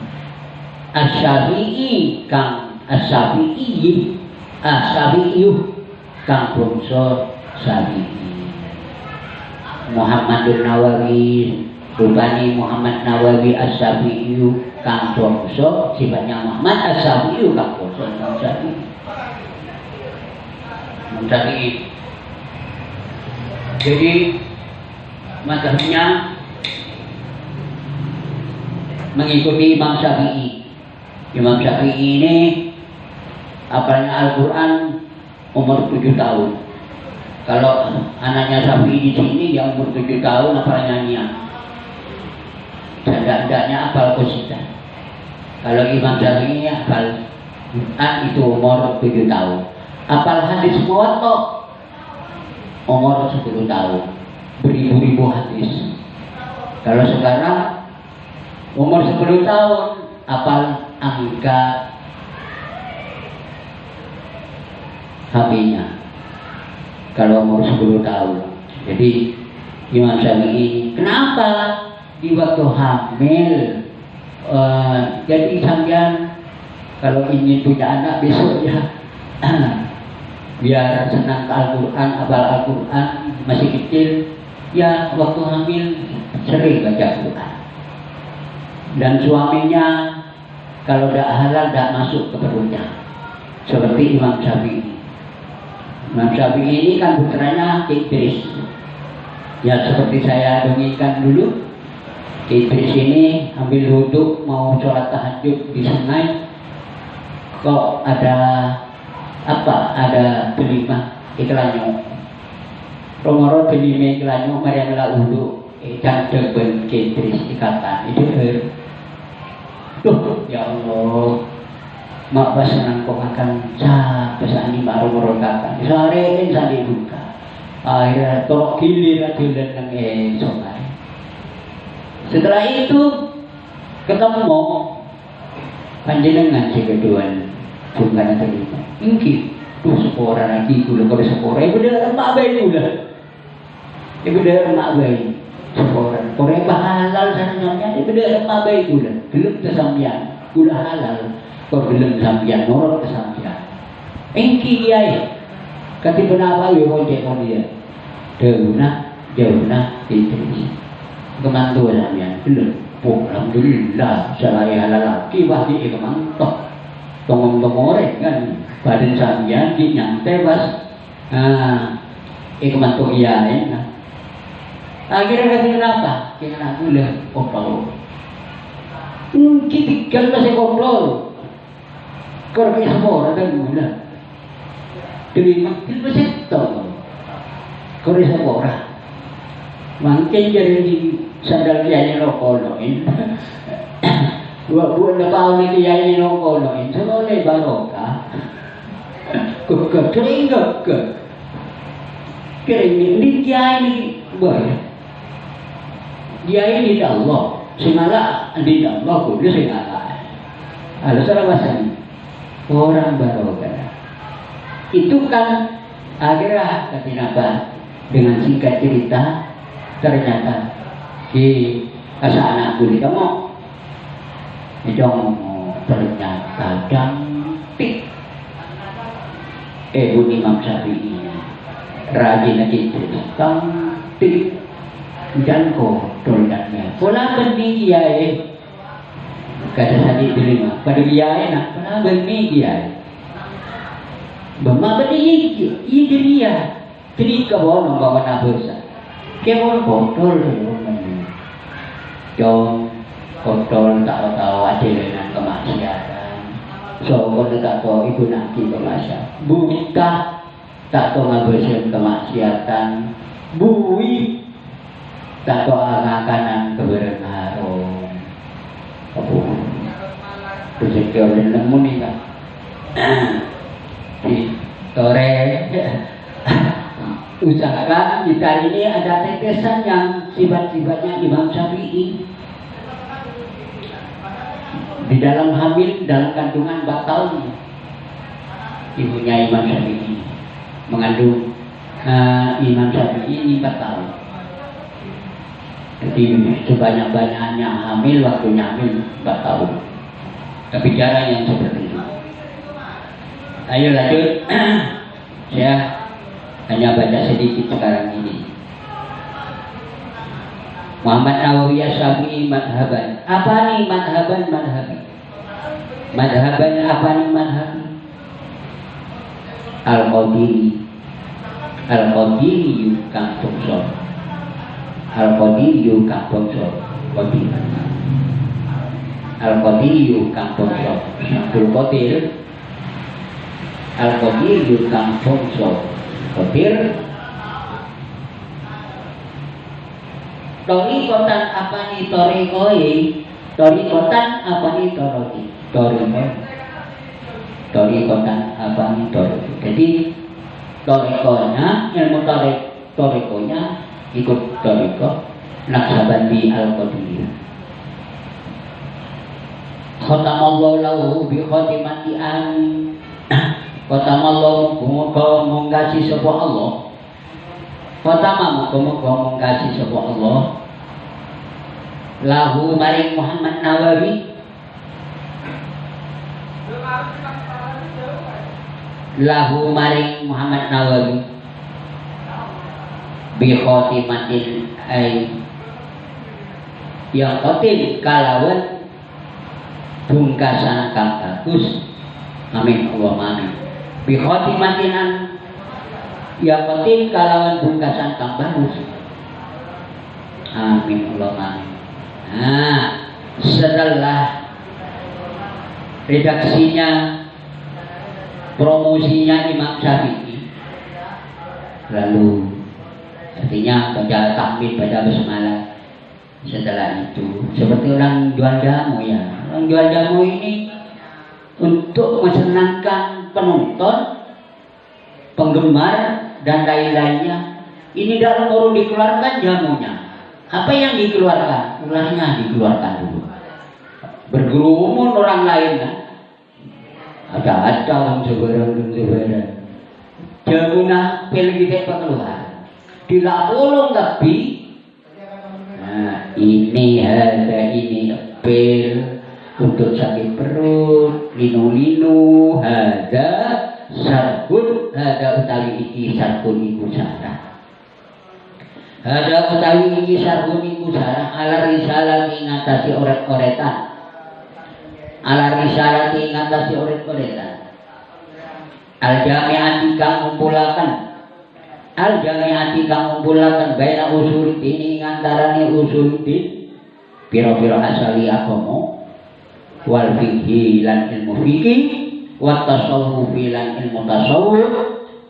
Asy-Syafi'i kang Asy-Syafi'i kang bangsa Syafi'i. Muhammadun Nawawi Rupani, Muhammad Nawawi Asy-Syafi'i kang bangsa, sifatnya Muhammad, Asy-Syafi'i kang bangsa Syafi'i. Jadi mazhabnya mengikuti Imam Syafi'i. Imam Syafi'i ini apalnya Al-Quran umur 7 tahun. Kalau anaknya Syafi'i di sini yang umur 7 tahun apal nyanyian, tidak-tidaknya apal qasidah. Kalau Imam Syafi'i apal Quran itu umur 7 tahun. Apal hadis muwatta umur 10 tahun, beribu-ribu hadis. Kalau sekarang umur 10 tahun apal angka HP-nya. Kalau umur 10 tahun. Jadi Imam Syafi'i, kenapa di waktu hamil jadi sampean kalau ingin punya anak besok ya biar senang ke Al-Quran, hafal Al-Quran, masih kecil, ya waktu hamil sering baca Quran. Dan suaminya kalau tidak halal tidak masuk ke perutnya, seperti Imam Syafi'i. Imam Syafi'i ini kan putranya Idris, ya seperti saya dongengkan dulu, Idris ini ambil wudhu mau sholat tahajud di Sungai, kok ada apa? Ada delima iklannya. Romoro delima iklannya mari mela wudhu dan deben Idris ikatan itu tuh ya Allah, mak pasangan kok makan cah pesan ini baru merokatan sehari ini saya dibuka akhirnya tolok gilir diulat nang Sungai. Setelah itu ketemu panjenengan si keduan bukan terima ingki tuh sepora lagi gula kalau sepora ibu dia emak bayi gula ibu dia emak bayi sepora Korea halal sananya ibu dia emak bayi gula belum kesampian gula halal kok belum sampian norot kesampian ingki ya kati penapa ya dia dauna itu kemantu sampean belum. Oh, alhamdulillah saya lelaki wahdi kemantok. Tongong-tongore kan badan sampean di nyantai pas kemantok iya nah. Akhirnya kenapa? Kena gula koplo. Kita masih koplo. Korban semua ada gula. Terima masih tahu. Korban semua. Mungkin jadi sandal kiai lokoloin. Buat tahun ini kiai lokoloin. Sebenarnya barokah. Kering ini kiai ini boleh. Kiai ini Allah. Singala di Allah kudu singala. Ada salah bahasa orang barokah. Itu kan akhirnya ketinapa dengan singkat cerita. Ternyata si asa anakku di kamu itu ternyata cantik bunyi Imam Syafi'i rajin itu cantik dan kotornya pola benih ya kata tadi terima pada dia nak pola benih dia bama benih ini dia jadi kebon bawa nabus kemon kotor jom kotor tak tahu aja dengan kemaksiatan so tak tahu ibu nanti kemaksiatan buka tak tahu ngabesin kemaksiatan bui tak tahu ngakanan kebenaran apa rezeki orang nemu nih kan di sore usahakan di kali ini ada tetesan yang sifat-sifatnya Imam Syafi'i di dalam hamil dalam kandungan 4 tahun ibunya Imam Syafi'i mengandung Imam Syafi'i 4 tahun jadi sebanyak-banyaknya hamil waktunya hamil 4 tahun tapi cara yang seperti itu. Ayo lanjut. Saya hanya baca sedikit sekarang ini. Muhammad Nawawi Asy-Syafi'i madhaban. Apa nih madhaban? Madhaban apa nih madhaban? Al-Qadiri kang bangsa. Al-Qadiri kang bangsa. Al-Qadiri kang bangsa. Abdul Qadir. Al-Qadiri kang bangsa. Qadir Torikotan apa nih torikoi? Torikotan apa nih toriki? Torikotan apa nih toriki? Jadi torikonya, ilmu torikonya ikut toriko Naqsabandi Al-Qadir. Khatamallahu lahu bi khatimati amin. Khatamallahu muga mungkasi sapa Allah. Khatama muga mungkasi sapa Allah. Lahu maring Muhammad Nawawi. Lahu maring Muhammad Nawawi. Bi khatimatin ay yang kotil kalawan bungkasan kang bagus. Amin Allahumma amin. Bi khotimatinan ya kotil kalawan bungkasan kang bagus. Amin Allahumma amin. Nah, setelah redaksinya, promosinya Imam Syafi'i, lalu artinya baca takbir, baca basmalah. Setelah itu seperti orang jual jamu ya, orang jual jamu ini untuk mensenangkan penonton, penggemar dan lain-lainnya. Ini dalam baru dikeluarkan jamunya. Apa yang dikeluarkan? Ularnya dikeluarkan dulu. Bergerumun orang lain kan? Ada orang sebarang. Jamuna pel kita keluar. Dilapolong tapi. Nah, ini ada ini pel untuk sakit perut, linu-linu, ada sarkun, ada utawi iki sarkun iku sarah. Ada utawi iki sarkun iku sarah ala risalah ngatasi oret-oretan. Ala risalah ngatasi oret-oretan. Al-jami'ati kang ngumpulaken. Al-jami'ati kang ngumpulaken baina usul ini ngantarane usul pira-pira asali agama wal fikhi lan ilmu fikih wa tasawuf lan ilmu tasawuf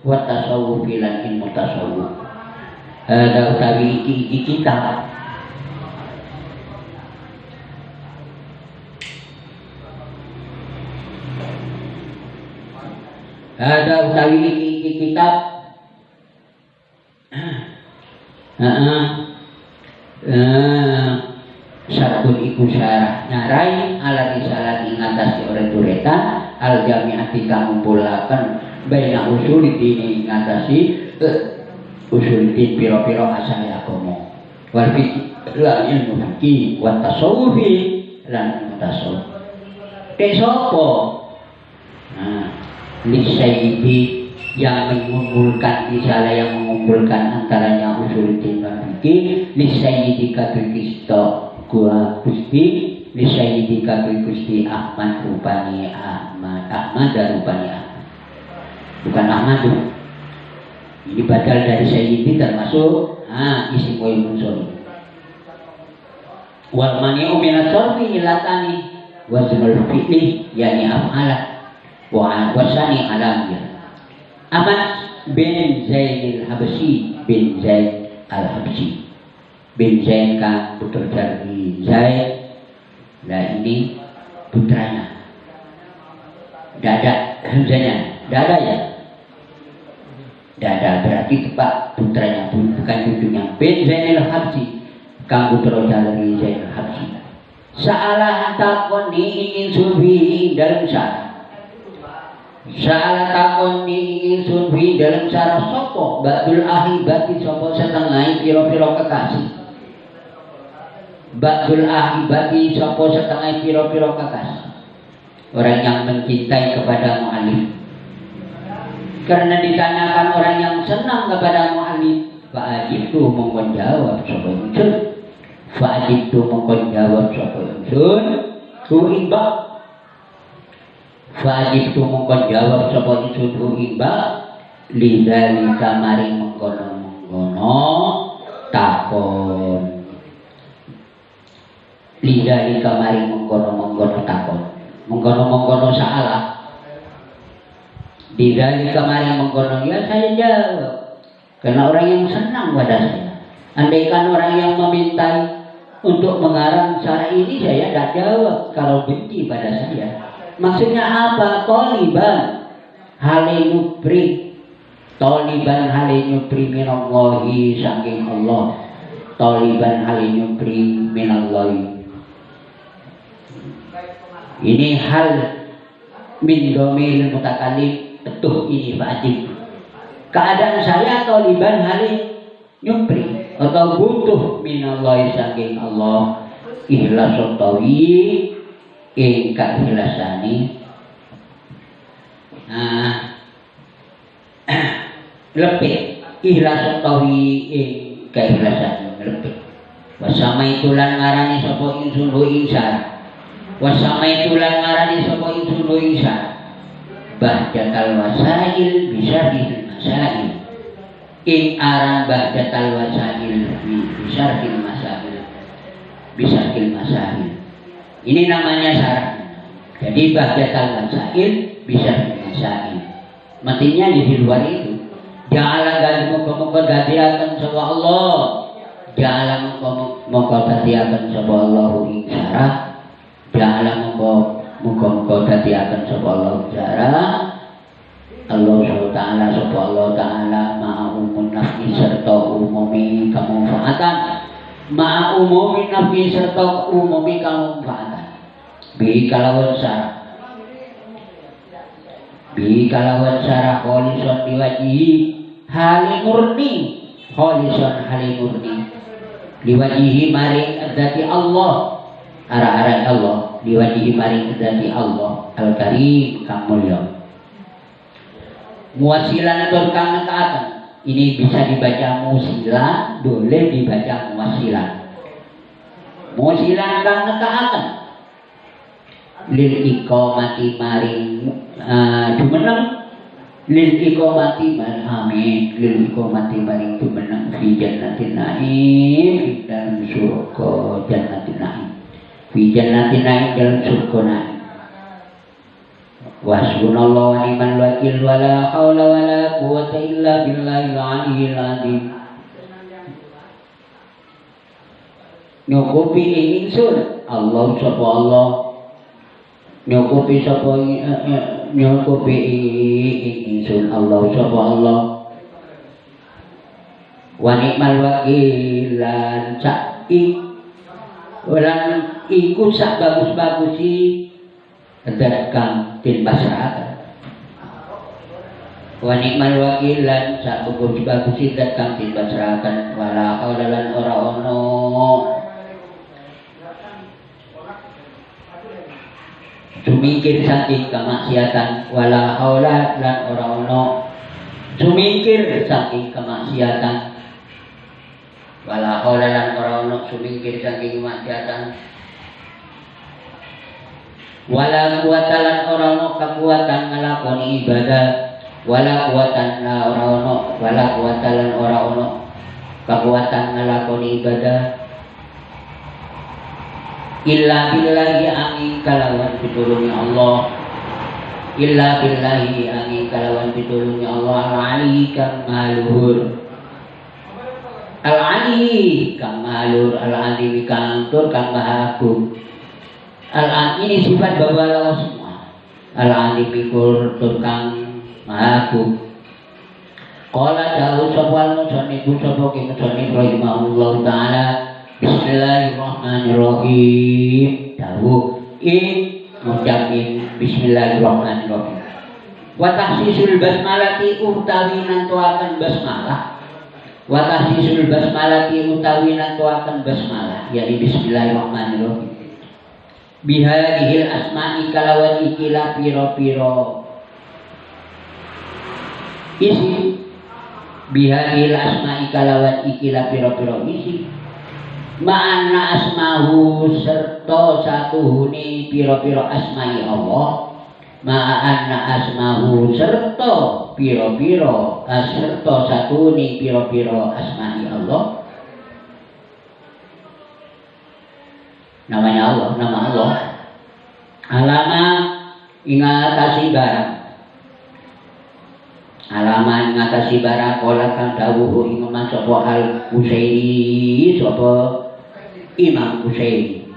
wa tasawuf lan ilmu tasawuf. Ada utawi iki kitab ada utawi iki kitab sarkun iku syarah nyarai ala risalah ngatasi oret-oretan al jami'ati kang ngumpulaken baina usul dini ngatasi usul din pira-pira asal agama wal fikih lan ilmu fikih wa tasawuf lan tasawuf. Sapa? Nah, li sayyidi yang mengumpulkan risalah yang mengumpulkan antaranya usul din dan fikih li sayyidi kadri kisto gua Gusti li sayyidi kadri Gusti Ahmad rupani Ahmad dan rupani Ahmad bukan Ahmad tuh. Ini badal dari sayyidi termasuk isim wa unsur wal mani'u minat sarfi ilatani wa zunul fi'li yani af'ala wa wasani alamnya. Ahmad bin Zaid al-Habsyi bin Zaid al-Habsyi bin Zaid kan putra dari Zaid. Nah ini putranya. Tidak ada hamzanya, tidak ada ya. Tidak ada berarti tepat putranya bukan cucunya. Bin Zaid al-Habsyi kan putra dari Zaid al-Habsyi. Sa'alah takoni ingin subi dalam syarah. Sa'alah takoni ingin subi dalam syarah sopo ba'dul ahibati sopo setengah piro-piro kekasih. Ba'dul ahibati sopo setengah piro-piro kekasih. Orang yang mencintai kepada mu'alif. Karena ditanyakan orang yang senang kepada mu'alif, fa'ajib tu mongkon jawab sopo unsur. Fa'ajib tu mongkon jawab sopo unsur. Tu'imba. Fa'ajib tu mongkon jawab sopo unsur tu'imba. Lidali kamari mengkono-mengkono takon. Lidali kamari mengkono-mengkono takon. Mengkono-mengkono salah. Lidali kamari mengkono ya saya jawab. Karena orang yang senang pada saya. Andaikan orang yang memintai untuk mengarang cara ini saya tidak jawab kalau benci pada saya. Maksudnya apa? Toliban halinubri. Toliban halinubri minallahi saking Allah. Toliban halinubri minallahi. Ini hal min domil mutakallim betul ini wajib. Keadaan saya toliban halinubri atau butuh minallahi saking Allah ikhlas utawi ing kaihlasane lebih ikhlas utawi ing kaihlasane lebih wasama itulan ngarani sapa ingsun ho insar wasama itulan ngarani sapa ingsun ho insar bahjatal wasail bisa masail ing aran bahjatal wasail bisa masail bisyarhil masail. Ini namanya syarat. Jadi bahjatal masail bisyarhil masail. Mestinya di luar itu. Jangan muka-muka dadiakan sama Allah. Jangan muka dadiakan sama Allah ing syarah. Jangan muka dadiakan sama Allah syarah. Allah SWT sapa Allah Ta'ala ma'a umun nafsi serta umumi kamanfaatan. Ma'a umumi nafsi serta umumi kamanfaatan. Bi kalawan syarah kholisun diwajihi hali murni. Kholisun hali murni diwajihi maring adzati Allah. Ara-ara Allah diwajihi maring adzati Allah Al-Karim kang mulya. Muwasilan atau kang nekaatan. Ini bisa dibaca musilan, boleh dibaca muwasilan. Musilan kang nekaatan. Lil iqamati maring jumeneng. Lil iqamati maring amin. Lil iqamati maring jumeneng fi jannatin naim dalam surga jannatin naim. Fi jannatin naim dalam surga naim. Wasbunallahu wa ni'mal wakil wala haula wala quwwata illa billahil aliyyil azim. Nyukupi ingsun Allah sapa Allah. Nyukupi sapa nyukupi ingsun Allah sapa Allah. Wa ni'mal wakil lan caki lan iku sak bagus-bagusi Kedakang tin pasrahkan. Wa ni'mal wakil lan sak bagus-bagus kedakang tin pasrahkan. Wala haula lan ora ono sumingkir saking kemaksiatan. Wala haula lan ora ono sumingkir saking kemaksiatan. Wala haula lan ora ono sumingkir saking kemaksiatan. Wala kuwatalan orang kekuatan ngelakoni ibadah. Wala kuwatan orang wala kuwatalan orang kekuatan ngelakoni ibadah. Illa billahi angin kalawan pitulungi Allah. Illa billahi angin kalawan pitulungi Allah. Al-Ali kang maluhur. Al-Ali kang maluhur. Al-Ali kang tur kang mahagung. Al-an ini sifat bahwa Allah semua. Al-an dipikul tukang mahagung. Qala dawu sapa al-musannif sapa ki musannif rahimahullah taala. Bismillahirrahmanirrahim. Dawu ngucapin bismillahirrahmanirrahim. Wa tahsisul basmalati utawi nantuaken basmalah. Wa tahsisul basmalati utawi nantuaken basmalah. Yani bismillahirrahmanirrahim. Bihadihil asma'i kalawan ikilah piro-piro isi. Bihadihil asma'i kalawan ikilah piro-piro isi. Ma'anna asmahu serta satuhuni piro-piro asma'i Allah. Ma'anna asmahu serta piro-piro serta satuhuni piro-piro asma'i Allah. Namanya Allah, nama Allah. Alama ingatasi barang. Alama ingatasi barang. Kola kang dawuh imam sapa al-Husaini sapa Imam Husaini.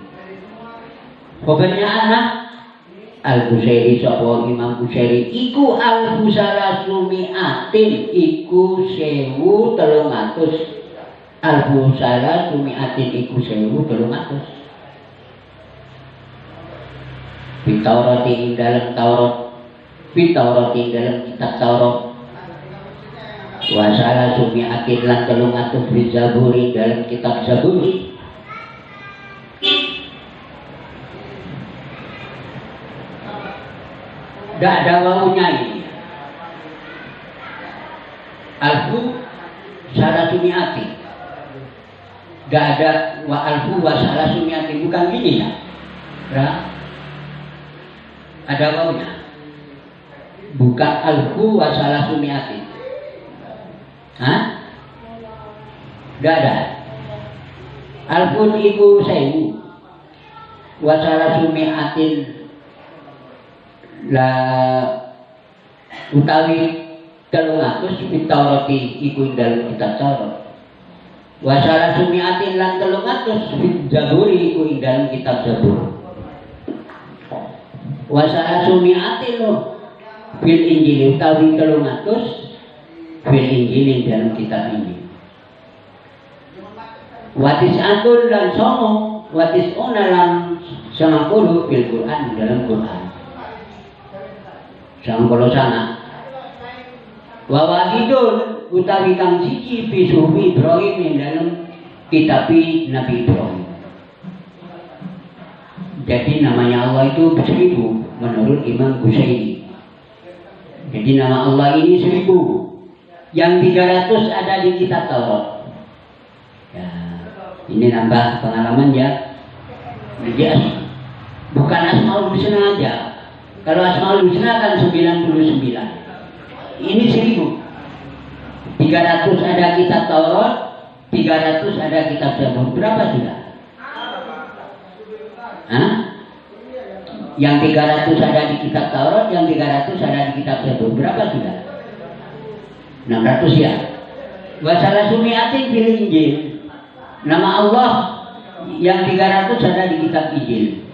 Khobarnya anak al-Husaini sapa Imam Husaini. Iku al-Husala sumiatin. Iku 1300. Al-Husala sumiatin iku 1300. Fitaurati dalam Taurat. Fitaurati dalam kitab Taurat. Wasala sumi'atin lan 300 fi Zaburi dalam kitab Zaburi. Tidak ada wawunya ini. Alfu salah sumi'atin. Tidak ada wa alfu wa salah sumi'atin. Bukan gini ya. Ada wawunya. Bukan alfu wa salah sumi'atin. Hah? Tidak ada. Alfun iku 1000. Wa salasumi'atin la utawi 300 fit Taurati iku dalam kitab Taurat. Wa salasumi'atin lan 300 fit Zaburi iku dalam kitab Zabur. Wa salasumi'atin fil Injil utawi 300 fil Injil dalam kitab Injil. Watis atul dan somo watis onalan 90 fil Quran dalam Quran. 90 sana. Wa wahidun utawi kang siji fi sufi Ibrahim dalam kitab Nabi Ibrahim. Jadi namanya Allah itu 1000 menurut Imam Ghazali. Jadi nama Allah ini 1000. Yang 300 ada di kitab Taurat. Ya, ini nambah pengalaman ya. Jadi bukan Asmaul Husna aja. Kalau Asmaul Husna kan 99. Ini 1000. 300 ada kitab Taurat, 300 ada kitab Zabur. Berapa sudah? Hah? Yang 300 ada di kitab Taurat, yang 300 ada di kitab Zabur. Berapa sudah? 600 ya. Wa salasumi'atin fil Injil. Nama Allah yang 300 ada di kitab Injil.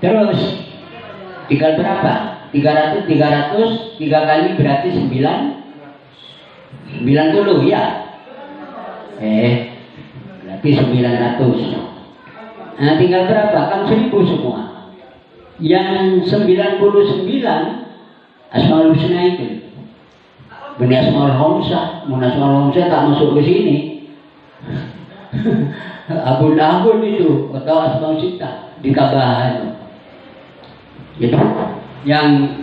Terus tinggal berapa? 300 3 kali berarti 90 ya. Berarti 900. Nah, tinggal berapa? Kan 1000 semua. Yang 99 Asmaul Husna itu. Benih Asmaul Hamzah, Asmaul Hamzah tak masuk ke sini. Abun-abun itu atau Asmaul Sita di Kabahan. Jadi yang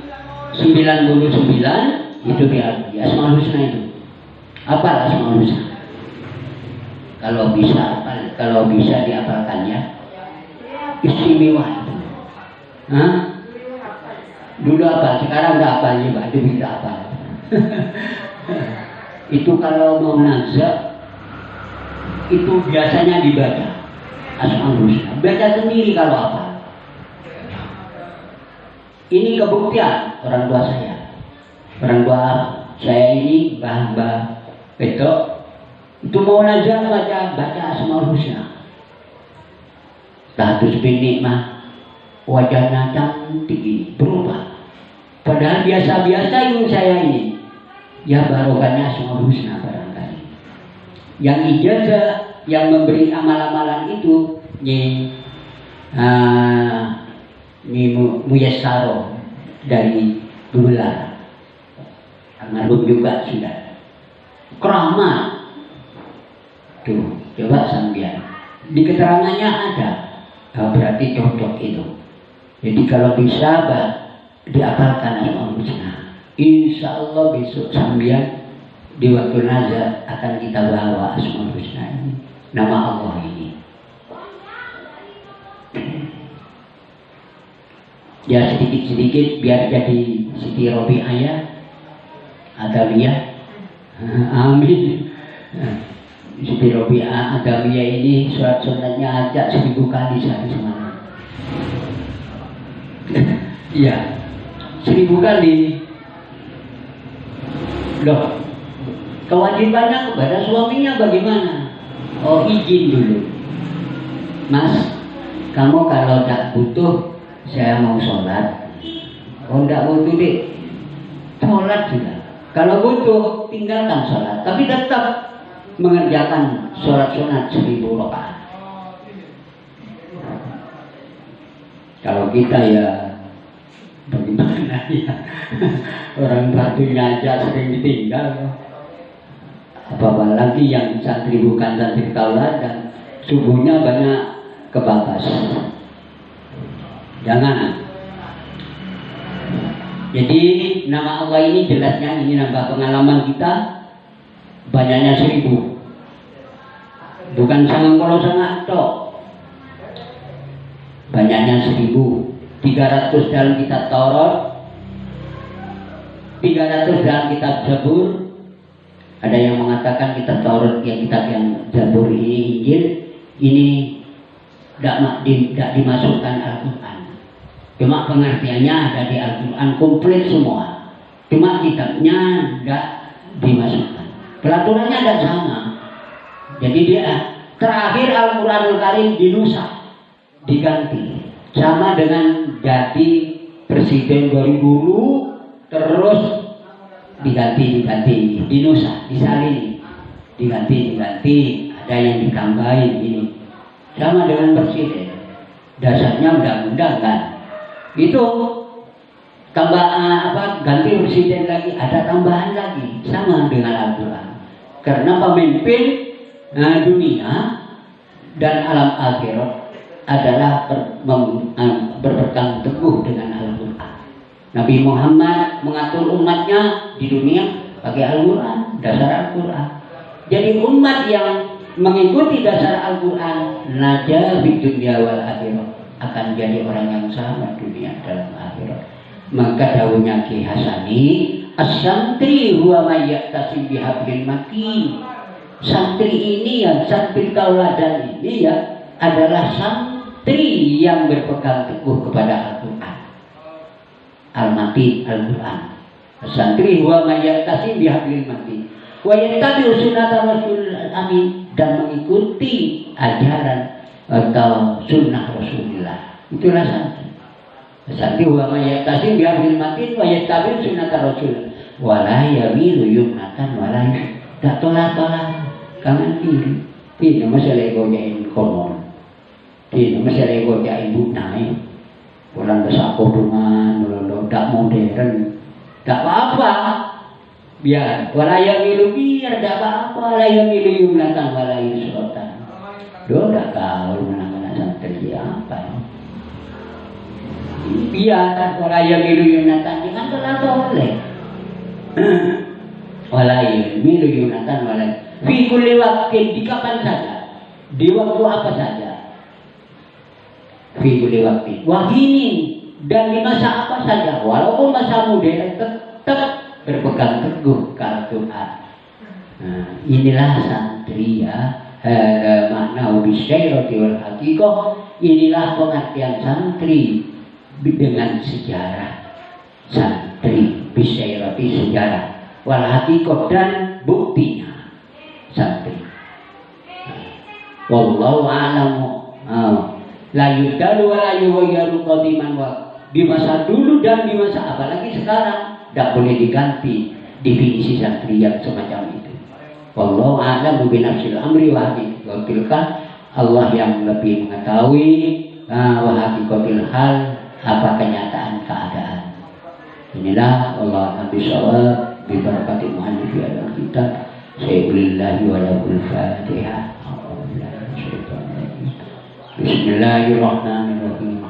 99 itu di Asmaul Husna itu. Apa Asmaul Husna? Kalau bisa diapalkannya istimewa itu. Hah? Dulu apa? Sekarang udah apalnya Pak, itu bisa apa? Itu kalau mau nazar itu biasanya dibaca Asmaul Husna. Baca sendiri kalau apa. Ini kebuktian orang tua saya. Orang tua saya ini Mbah Petok itu mau nazar baca Asmaul Husna. Status bini mah wajahnya cantik ini berubah. Padahal biasa-biasa ilmu saya ini. Ya barokahnya Asmaul Husna barangkali. Yang ijazah yang memberi amal-amalan itu ini Muyassaro dari Gular. Almarhum juga sudah. Keramat. Tuh, coba sambian. Di keterangannya ada. Nah, berarti cocok itu. Jadi kalau bisa diapalkan Asmaul Husna. Insya Allah besok sambian di waktu nazar akan kita bawa Asmaul Husna ini. Nama Allah ini. Ya sedikit-sedikit biar jadi Siti Robi'ah ya. Adawiyah. Amin. Siti Robi'ah Adawiyah ini surat sunatnya ajak 1000 kali sehari semalam. Iya, 1000 kali. Loh, kewajibannya kepada suaminya bagaimana? Oh, izin dulu. Mas, kamu kalau tak butuh, saya mau sholat. Oh, tidak butuh deh, sholat juga. Kalau butuh, tinggalkan sholat. Tapi tetap mengerjakan sholat sunat 1000 rakaat. Kalau kita ya bagaimana ya? Orang batunya aja sering ditinggal. Apa lagi yang santri bukan santri taulat dan subuhnya banyak kebabas. Jangan. Jadi nama Allah ini jelasnya ini nambah pengalaman kita banyaknya 1000. Bukan sangat kalau sangat tok. Banyaknya 1000. 300 dalam kitab Taurat, 300 dalam kitab Zabur, Ada yang mengatakan kitab Taurat, yang kitab yang Zabur ini, Injil ini tidak dimasukkan Al-Quran. Cuma pengertiannya ada di Al-Quran komplit semua. Cuma kitabnya tidak dimasukkan. Peraturannya tidak sama. Jadi dia terakhir Al-Quranul Karim dinusah, diganti. Sama dengan jadi presiden dari dulu terus diganti, dinusah, disalin, diganti, ada yang ditambahin ini. Sama dengan presiden, dasarnya undang-undang kan. Itu tambah ganti presiden lagi, ada tambahan lagi, sama dengan Al-Quran. Karena pemimpin dunia dan alam akhirat adalah berpegang teguh dengan Al-Quran. Nabi Muhammad mengatur umatnya di dunia pakai Al-Quran, dasar Al-Quran. Jadi umat yang mengikuti dasar Al-Quran naja di dunia wal akhirat, akan jadi orang yang selamat dunia dalam akhirat. Maka dawuhnya Ki Hasani, as-santri huwa may ya'tasi bihablil matin. Santri ini ya, santri tauladan ini ya adalah santri yang berpegang teguh kepada Al-Quran. Al-Matin, Al-Quran. Santri huwa may ya'tasi bihablil matin. Wa yattabi'u sunnata Rasul amin, dan mengikuti ajaran atau sunnah Rasulullah. Itulah santri. Santri huwa may ya'tasi bihablil matin wa yattabi'u sunnata Rasul. Wala yamilu yumnatan wala tak tolak-tolak kanan kiri. Tidak masalah gojain konon. Tidak masalah gojain bunai. Orang besar kodungan, tidak modern, tidak apa-apa. Biar wala yamilu biar tidak apa-apa. Wala yamilu yumnatan wala yusrotan. Doa tidak tahu mana-mana santri apa. Biar wala yamilu yumnatan jangan tolak-tolak. Walai milu yunatan walai fi kulli waqtin, di kapan saja, di waktu apa saja, fi kulli waqtin wahini, dan di masa apa saja, walaupun masa muda tetap berpegang teguh ke Al-Quran. Inilah santri ya, makna bisyairati wal haqiqah. Inilah pengertian santri dengan sejarah. Santri bisyairati sejarah, wal haqiqah dan buktinya santri. Wallahu a'lamu. La yudalu wa la yughayyaru qadiman wa, di masa dulu dan di masa apalagi sekarang tidak boleh diganti definisi santri yang semacam itu. Wallahu a'lamu bi nafsil amri wa haqiqatilkan, Allah yang lebih mengetahui wa haqiqatil hal, apa kenyataan keadaan. Inilah Allah Nabi SAW bibarakati mu'allif al-kitab. Sayyulillahi wa lahul fatihah. Bismillahirrahmanirrahim.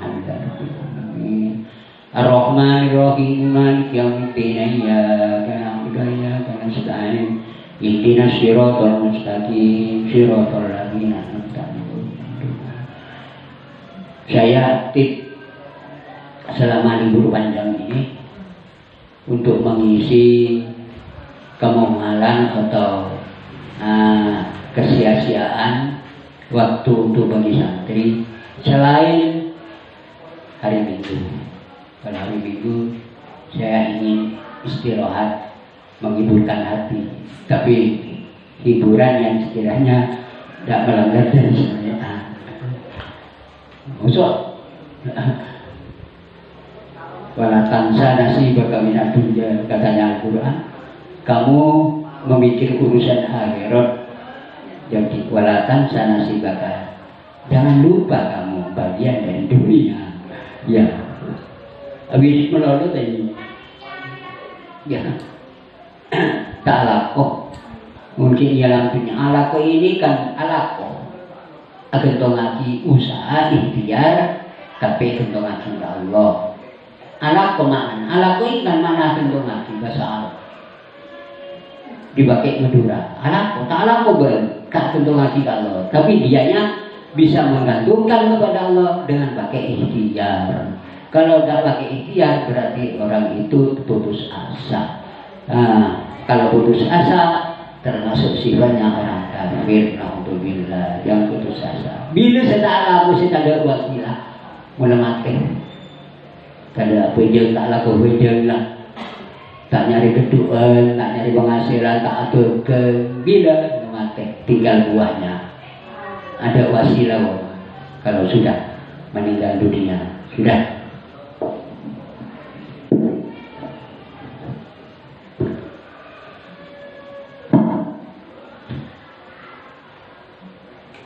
Ar-Rahmanirrahim. Maliki yaumiddin. Iyyaka na'budu wa iyyaka nasta'in. Ihdinas siratal mustaqim. Siratal ladzina an'amta 'alaihim. Saya aktif selama libur panjang ini untuk mengisi kemomalan atau kesia-siaan waktu untuk bagi santri selain hari Minggu. Pada hari Minggu saya ingin istirahat, menghiburkan hati, tapi hiburan yang sekiranya tidak melanggar dari syariat. Maksud wala tansa nasibaka minad dunya, katanya Al-Quran. Kamu memikir urusan akhirat, jadi wala tansa nasibaka, jangan lupa kamu bagian dari dunia. Ya, habis melolot ini. Ya, tak alako. Mungkin ialah punya alako ini kan alako. Akan ngaji usaha ikhtiar, tapi akan ngaji Allah. Alako makna, alako ini kan mana tentu ngaji bahasa Arab. Dipakai Madura. Alako, tak alako berkat tentu ngaji Allah. Tapi dianya bisa menggantungkan kepada Allah dengan pakai ikhtiar. Kalau tak pakai ikhtiar berarti orang itu putus asa. Kalau putus asa termasuk sifatnya orang kafir, naudzubillah, yang putus asa. Bila saya aku saya tak ada wasilah, mula mati. Kada apa je tak laku hujan lah, tak nyari keduaan, tak nyari penghasilan, tak aturkan. Bila mati, tinggal buahnya. Ada wasilah kalau sudah meninggal dunia, sudah.